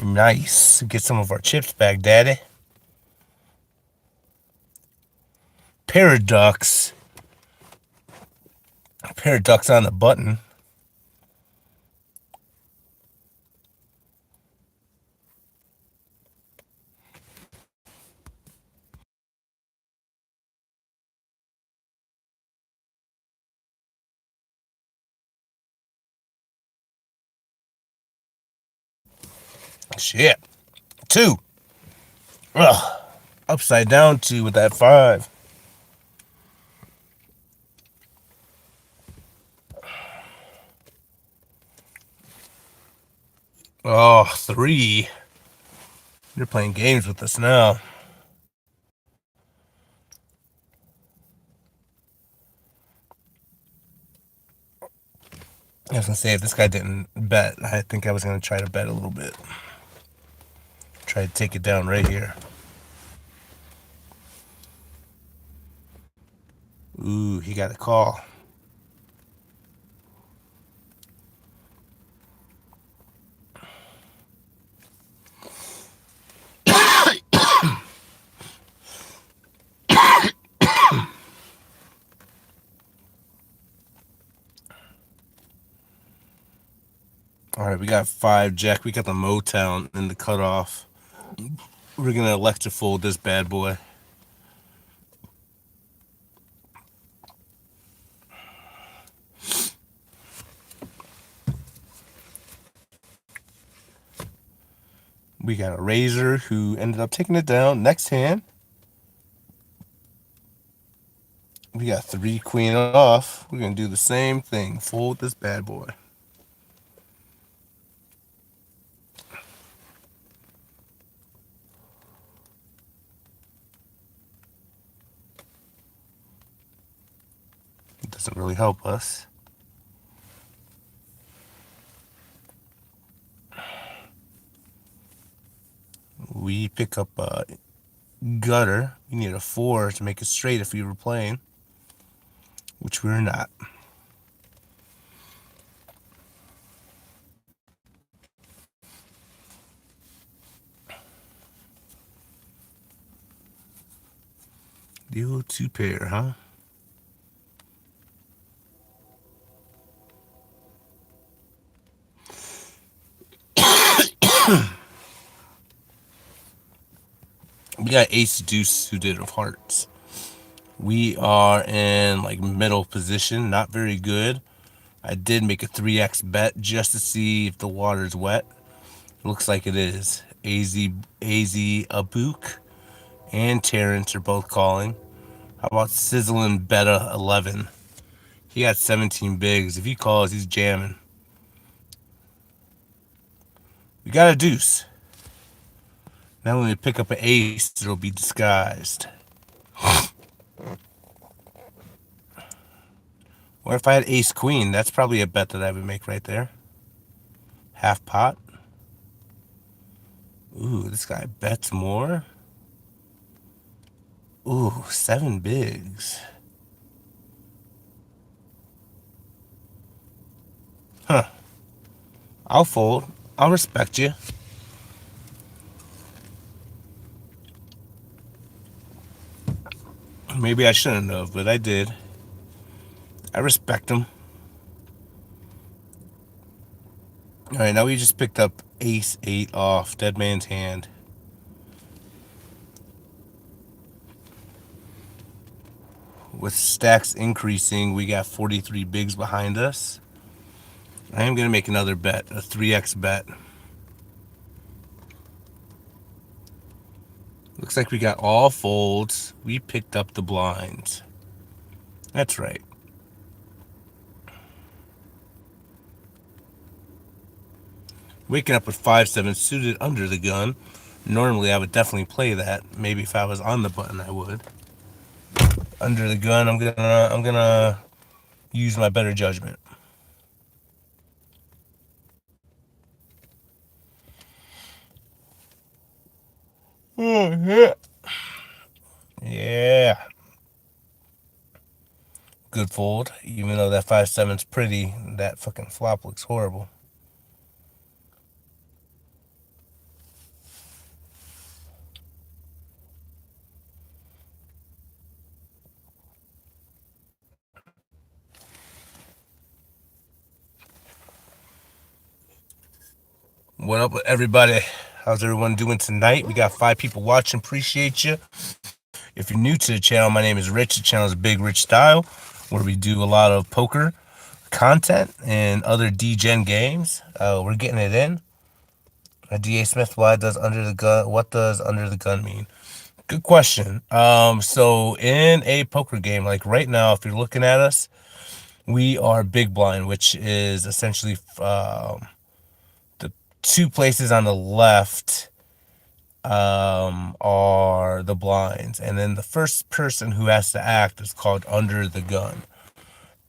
Nice. Get some of our chips back, daddy. Paradox. Paradox on the button. Shit. 2. Ugh. Upside down 2 with that 5. Oh, 3. You're playing games with us now. I was going to say, if this guy didn't bet, I think I was going to try to bet a little bit. Try to take it down right here. Ooh, he got a call. All right, we got 5 Jack. We got the Motown in the cutoff. We're going to elect to fold this bad boy. We got a Razor who ended up taking it down. Next hand, we got 3 Queen off. We're going to do the same thing. Fold this bad boy. It doesn't really help us. We pick up a gutter. We need a 4 to make it straight if we were playing, which we're not. Deal 2 pair, huh? We got ace deuce suited of hearts. We are in like middle position, not very good. I did make a 3x bet just to see if the water's wet. Looks like it is. AZ Abook and Terrence are both calling. How about Sizzling Beta 11? He got 17 bigs. If he calls, he's jamming. We got a deuce. Now when we pick up an ace, it'll be disguised. Or if I had ace queen, that's probably a bet that I would make right there. Half pot. Ooh, this guy bets more. Ooh, 7 bigs. Huh. I'll fold. I'll respect you. Maybe I shouldn't have, but I did. I respect him. All right, now we just picked up ace 8 off. Dead man's hand. With stacks increasing, we got 43 bigs behind us. I am going to make another bet, a 3x bet. Looks like we got all folds. We picked up the blinds. That's right. Waking up with 5-7 suited under the gun. Normally, I would definitely play that. Maybe if I was on the button, I would. Under the gun, I'm gonna use my better judgment. Oh, yeah. Yeah. Good fold. Even though that 5-7's pretty, that fucking flop looks horrible. What up with everybody? How's everyone doing tonight? We got 5 people watching. Appreciate you. If you're new to the channel, my name is Rich. The channel is Big Rich Style, where we do a lot of poker content and other D-Gen games. We're getting it in. D.A. Smith, why does under the gun? What does under the gun mean? Good question. So in a poker game, like right now, if you're looking at us, we are big blind, which is essentially the 2 places on the left are the blinds, and then the first person who has to act is called under the gun,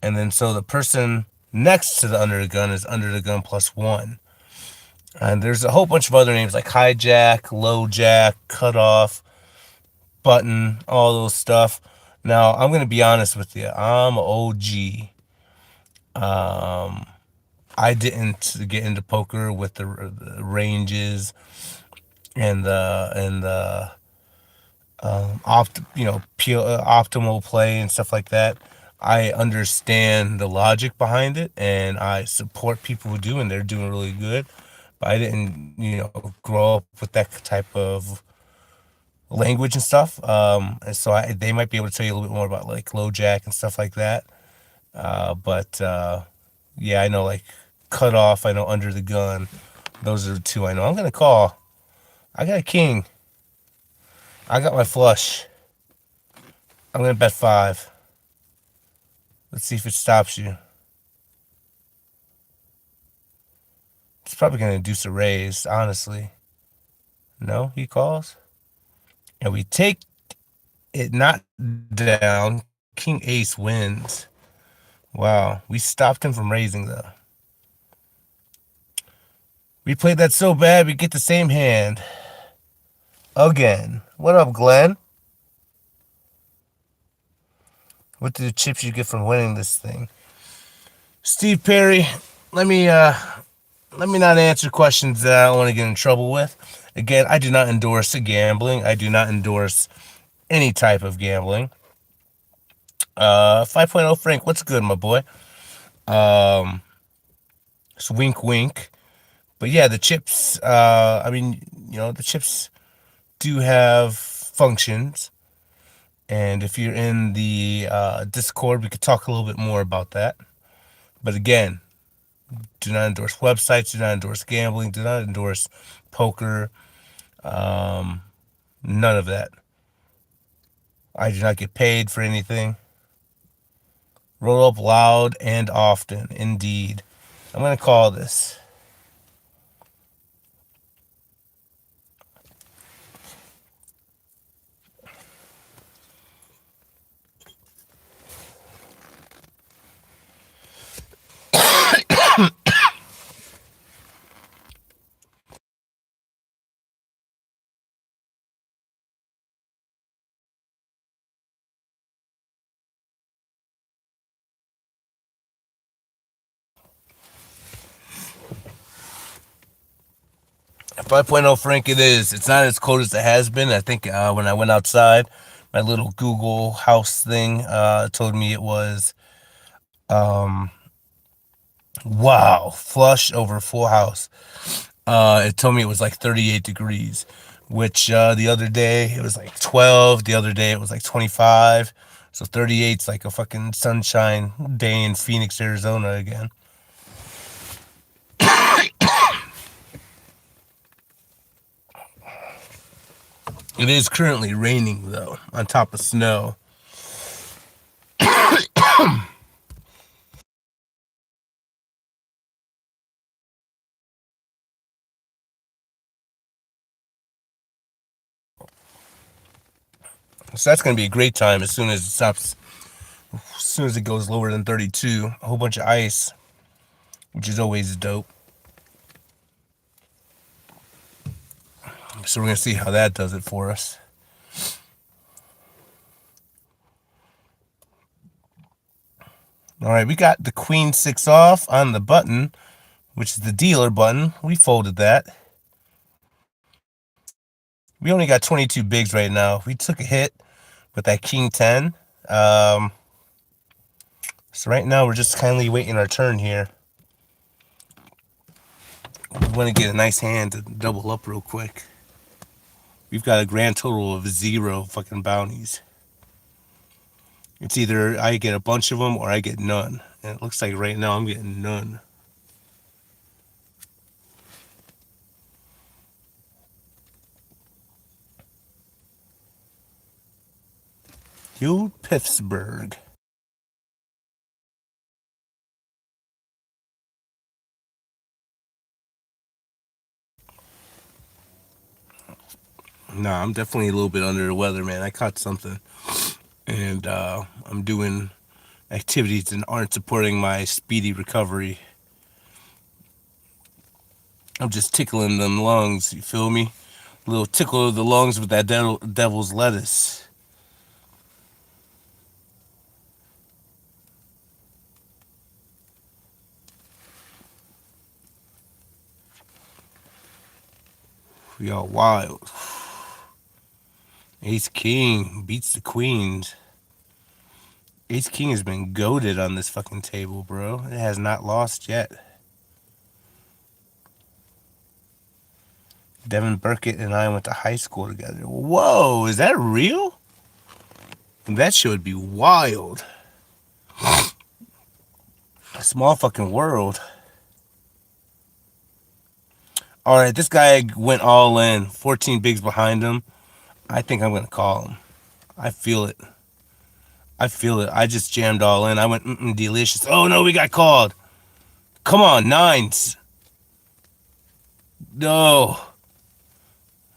and then so the person next to the under the gun is under the gun +1, and there's a whole bunch of other names like hijack, low jack, cutoff, button, all those stuff. Now I'm gonna be honest with you, I'm an OG. I didn't get into poker with the ranges and the optimal play and stuff like that. I understand the logic behind it, and I support people who do, and they're doing really good. But I didn't, grow up with that type of language and stuff. And so they might be able to tell you a little bit more about like low jack and stuff like that. But yeah, I know like cut off. I know under the gun. Those are the 2 I know. I'm gonna call. I got a king. I got my flush. I'm gonna bet 5. Let's see if it stops you. It's probably gonna induce a raise, honestly. No, he calls. And we take it not down. King ace wins. Wow, we stopped him from raising though. We played that so bad we get the same hand. Again. What up, Glenn? What do the chips you get from winning this thing? Steve Perry, let me not answer questions that I don't want to get in trouble with. Again, I do not endorse gambling. I do not endorse any type of gambling. 5.0 Frank, what's good, my boy? It's wink wink. But yeah, the chips, the chips do have functions. And if you're in the Discord, we could talk a little bit more about that. But again, do not endorse websites, do not endorse gambling, do not endorse poker, none of that. I do not get paid for anything. Roll up loud and often, indeed. I'm going to call this. At 5.0 Frank, it is. It's not as cold as it has been. I think when I went outside, my little Google House thing told me it was, wow, flush over full house. It told me it was like 38 degrees, which the other day it was like 12. The other day it was like 25. So 38's like a fucking sunshine day in Phoenix, Arizona again. It is currently raining though, on top of snow. So that's going to be a great time as soon as it stops, as soon as it goes lower than 32. A whole bunch of ice, which is always dope. So we're going to see how that does it for us. All right, we got the queen 6 off on the button, which is the dealer button. We folded that. We only got 22 bigs right now. We took a hit with that king 10. So right now we're just kindly waiting our turn here. We want to get a nice hand to double up real quick. We've got a grand total of 0 fucking bounties. It's either I get a bunch of them or I get none. And it looks like right now I'm getting none. Yo, Pittsburgh. Nah, I'm definitely a little bit under the weather, man. I caught something. And I'm doing activities that aren't supporting my speedy recovery. I'm just tickling them lungs, you feel me? A little tickle of the lungs with that devil's lettuce. We all wild. Ace King beats the Queens. Ace King has been goated on this fucking table, bro. It has not lost yet. Devin Burkett and I went to high school together. Whoa, is that real? That shit would be wild. A small fucking world. All right, this guy went all in. 14 bigs behind him. I think I'm going to call him. I feel it. I feel it. I just jammed all in. I went delicious. Oh, no, we got called. Come on, nines. No.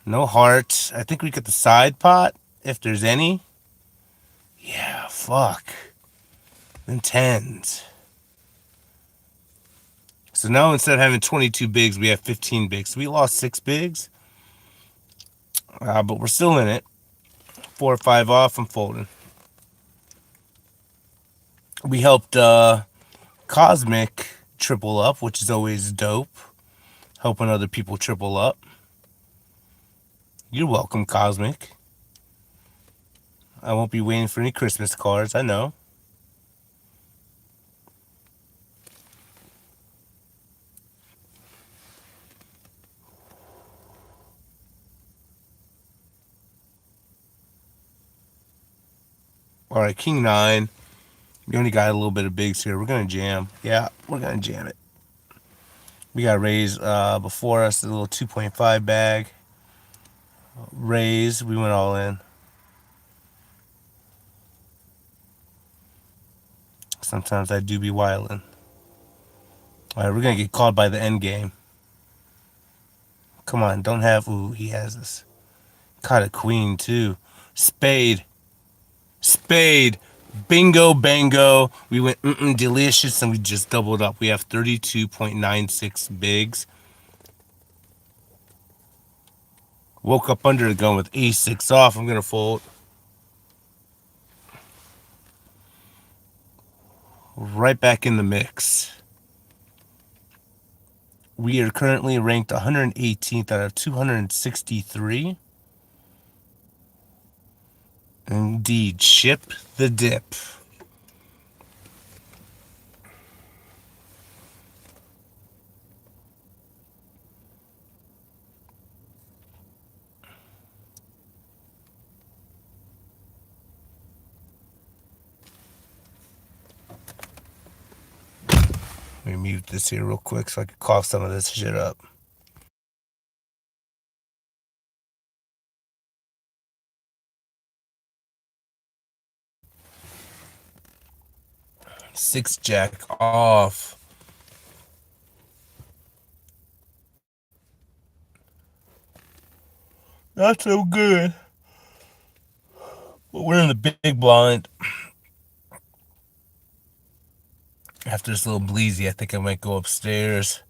No heart. I think we get the side pot, if there's any. Yeah, fuck. Then tens. So now instead of having 22 bigs, we have 15 bigs. So we lost 6 bigs. But we're still in it. 4 or 5 off. I'm folding. We helped Cosmic triple up, which is always dope. Helping other people triple up. You're welcome, Cosmic. I won't be waiting for any Christmas cards, I know. All right, King 9. We only got a little bit of bigs here. We're going to jam. Yeah, we're going to jam it. We got raise before us, a little 2.5 bag. Raise, we went all in. Sometimes I do be wildin'. All right, we're going to get called by the end game. Come on, don't have... Ooh, he has this. Caught a queen, too. Spade. Spade. Bingo, bango. We went delicious, and we just doubled up. We have 32.96 bigs. Woke up under the gun with A6 off. I'm going to fold. Right back in the mix. We are currently ranked 118th out of 263. Indeed, ship the dip. Let me mute this here real quick so I can cough some of this shit up. Six jack off. Not so good. But we're in the big blind. After this little bleezy, I think I might go upstairs.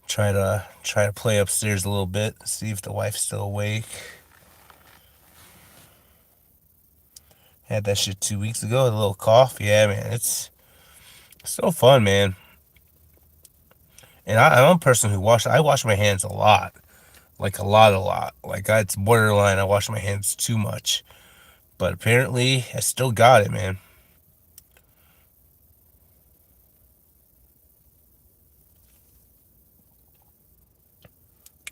Try to play upstairs a little bit. See if the wife's still awake. Had that shit 2 weeks ago. A little cough. Yeah, man. It's so fun, man. And I'm a person who I wash my hands a lot. Like a lot, a lot. Like it's borderline. I wash my hands too much. But apparently, I still got it, man.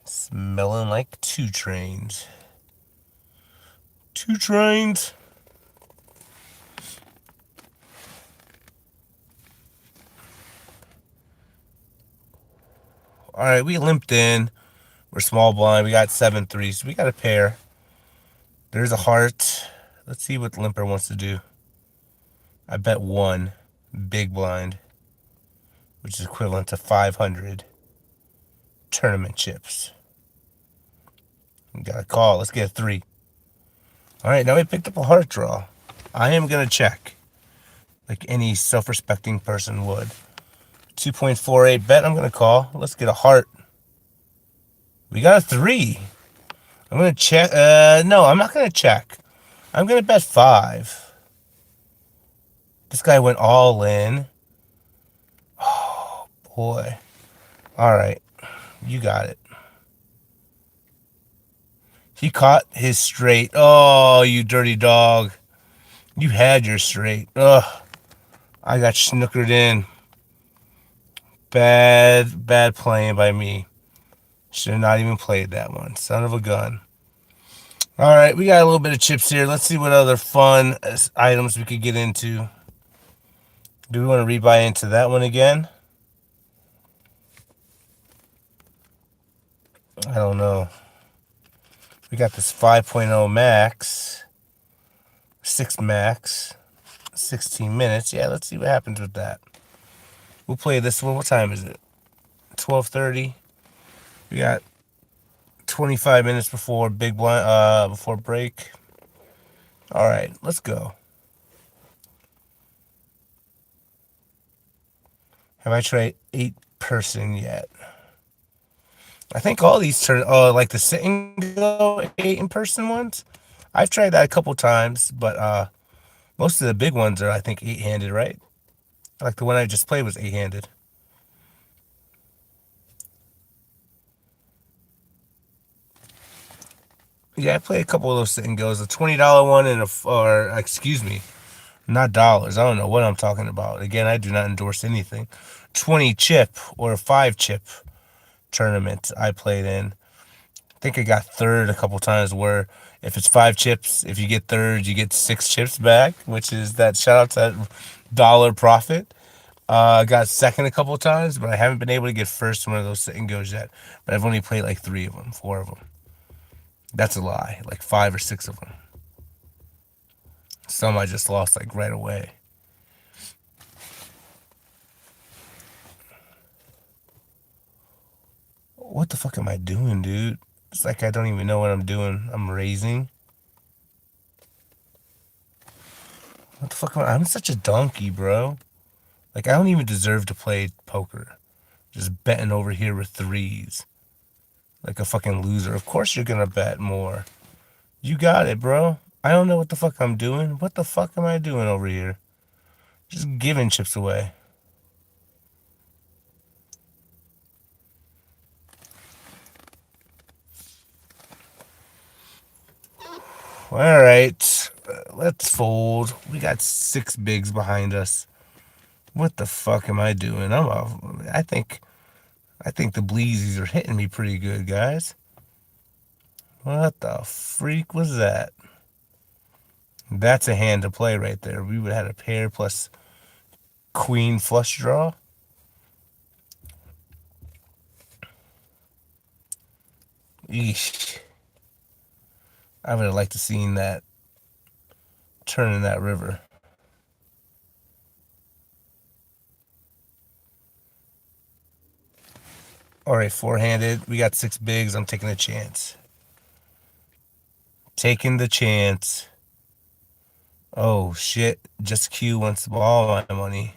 Smelling like 2 trains. 2 trains. All right, we limped in. We're small blind. We got 7-3s. We got a pair. There's a heart. Let's see what Limper wants to do. I bet 1 big blind, which is equivalent to 500 tournament chips. We got a call. Let's get a 3. All right, now we picked up a heart draw. I am going to check like any self-respecting person would. 2.48 bet. I'm going to call. Let's get a heart. We got a 3. I'm going to check. No, I'm not going to check. I'm going to bet 5. This guy went all in. Oh, boy. All right. You got it. He caught his straight. Oh, you dirty dog. You had your straight. Ugh. I got snookered in. Bad playing by me. Should have not even played that one. Son of a gun. All right, we got a little bit of chips here. Let's see what other fun items we could get into. Do we want to rebuy into that one again? I don't know. We got this 5.0 max, 6 max, 16 minutes. Yeah, let's see what happens with that. We'll play this one. What time is it? 12:30. We got 25 minutes before big blind, before break. All right, let's go. Have I tried 8-person yet? I think all these turn, like the sit and go 8-person ones. I've tried that a couple times, but most of the big ones are, I think, 8-handed, right? Like the one I just played was 8-handed. Yeah, I played a couple of those sit and goes. A $20 one or excuse me, not dollars. I don't know what I'm talking about. Again, I do not endorse anything. 20 chip or 5 chip tournament I played in. I think I got third a couple times where if it's 5 chips, if you get third, you get 6 chips back, which is that shout out to that dollar profit. I got second a couple times, but I haven't been able to get first in one of those sit and goes yet. But I've only played like 3 of them, 4 of them. That's a lie. Like 5 or 6 of them. Some I just lost like right away. What the fuck am I doing, dude? It's like I don't even know what I'm doing. I'm raising. What the fuck am I'm such a donkey, bro. Like I don't even deserve to play poker. Just betting over here with 3s. Like a fucking loser. Of course you're gonna bet more. You got it, bro. I don't know what the fuck I'm doing. What the fuck am I doing over here? Just giving chips away. All right, let's fold. We got 6 bigs behind us. What the fuck am I doing? I think the bleezies are hitting me pretty good, guys. What the freak was that? That's a hand to play right there. We would have had a pair plus queen flush draw. Eesh. I would have liked to seen that turn in that river. All right, four-handed. We got six bigs. I'm taking a chance. Taking the chance. Oh, shit. Just Q wants all my money.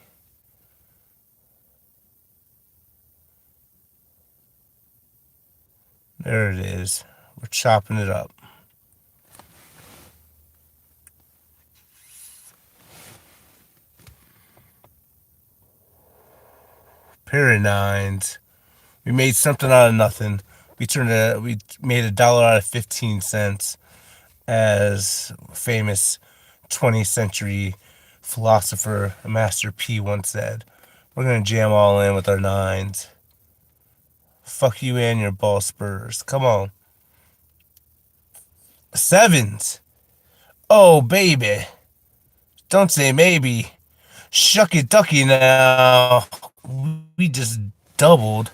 There it is. We're chopping it up. Pair of nines. We made something out of nothing. We made $1 out of 15 cents, as famous 20th century philosopher Master P once said. We're gonna jam all in with our nines. Fuck you and your ball spurs. Come on. Sevens. Oh baby. Don't say maybe. Shucky ducky now. We just doubled.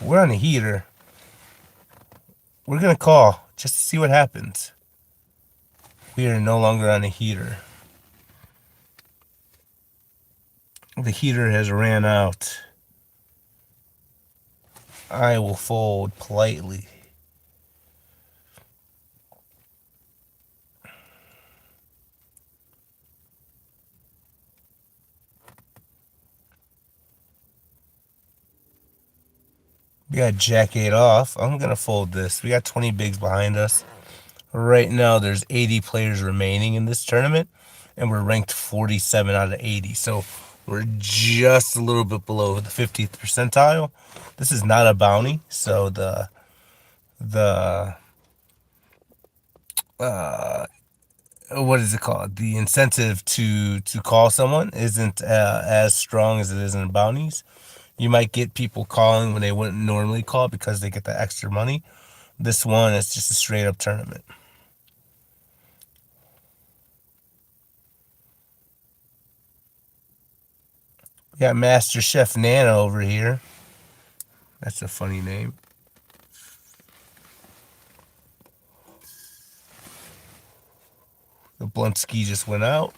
We're on a heater. We're gonna call just to see what happens. We are no longer on a heater. The heater has ran out. I will fold politely. We got Jack 8 off. I'm going to fold this. We got 20 bigs behind us. Right now, there's 80 players remaining in this tournament, and we're ranked 47 out of 80. So we're just a little bit below the 50th percentile. This is not a bounty, so the what is it called? The incentive to call someone isn't as strong as it is in bounties. You might get people calling when they wouldn't normally call because they get the extra money. This one is just a straight up tournament. We got Master Chef Nana over here. That's a funny name. The blunt ski just went out.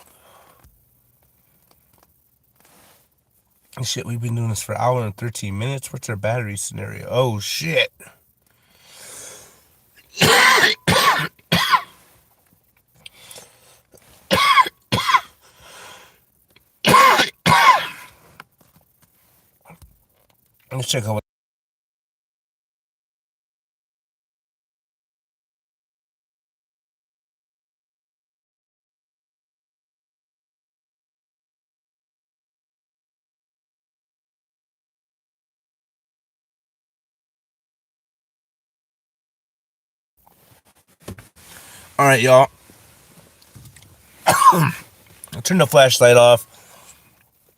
Shit, we've been doing this for an hour and 13 minutes. What's our battery scenario? Oh, shit. Let's check out. All right, y'all. I turned the flashlight off.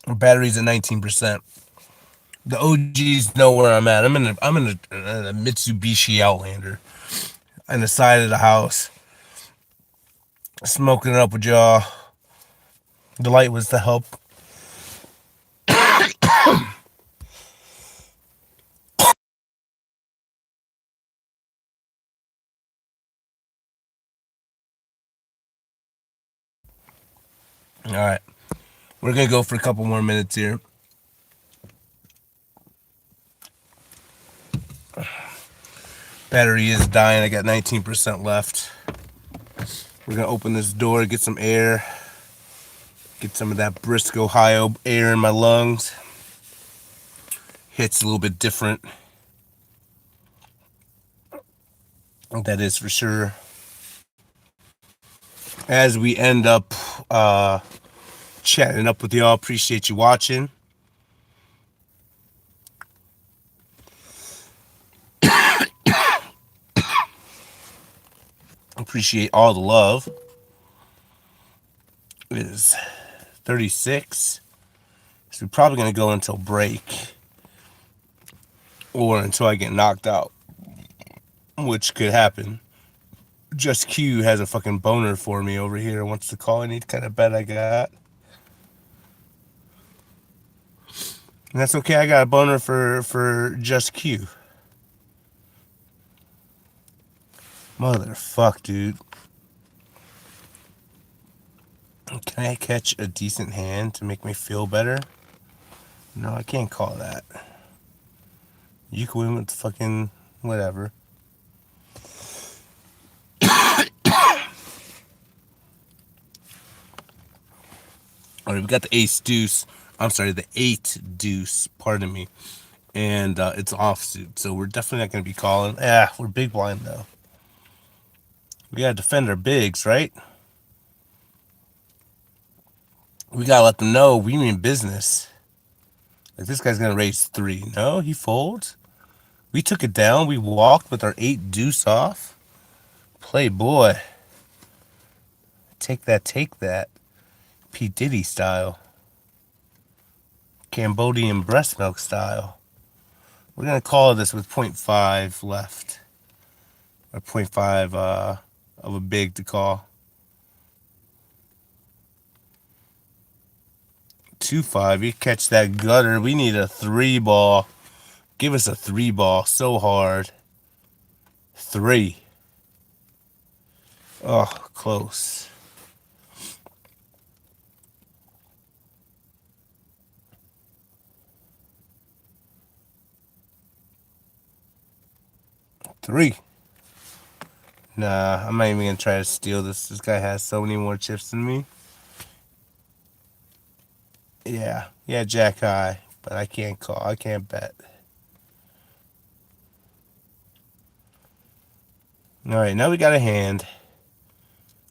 Our battery's at 19%. The OGs know where I'm at. I'm in a Mitsubishi Outlander on the side of the house, smoking it up with y'all. The light was to help. All right, we're gonna go for a couple more minutes here. Battery is dying. I got 19% left. We're gonna open this door, get some air, get some of that brisk Ohio air in my lungs. Hits a little bit different. That is for sure. As we end up chatting up with y'all, appreciate you watching. Appreciate all the love. It is 36. So we're probably gonna go until break or until I get knocked out, which could happen. Just Q has a fucking boner for me over here. Wants to call any kind of bet I got. And that's okay. I got a boner for Just Q. Motherfuck, dude. Can I catch a decent hand to make me feel better? No, I can't call that. You can win with fucking whatever. Alright, we got the ace deuce. I'm sorry, the 8 deuce, pardon me. And it's offsuit, so we're definitely not going to be calling. Yeah, we're big blind though. We got to defend our bigs, right? We got to let them know we mean business. Like, this guy's going to raise 3. No, he folds. We took it down. We walked with our 8 deuce off. Playboy. Take that, take that. P. Diddy style. Cambodian breast milk style. We're going to call this with 0.5 left. Or 0.5 of a big to call. 2-5. You catch that gutter. We need a 3 ball. Give us a 3 ball so hard. 3. Oh, close. Three. Nah, I'm not even gonna try to steal this. This guy has so many more chips than me. Yeah, Jack high, but I can't call. I can't bet. All right, now we got a hand.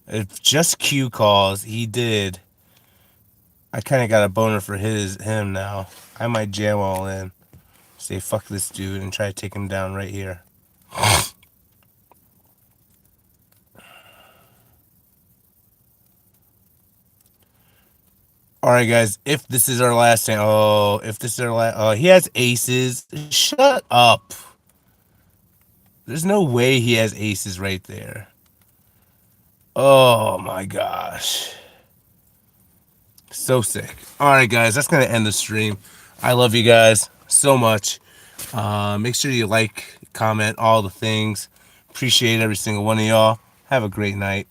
If just Q calls, he did. I kind of got a boner for him now. I might jam all in, say fuck this dude, and try to take him down right here. All right, guys. If this is our last hand, if this is our last, he has aces. Shut up. There's no way he has aces right there. Oh my gosh. So sick. All right, guys. That's gonna end the stream. I love you guys so much. Make sure you like, comment, all the things. Appreciate every single one of y'all. Have a great night.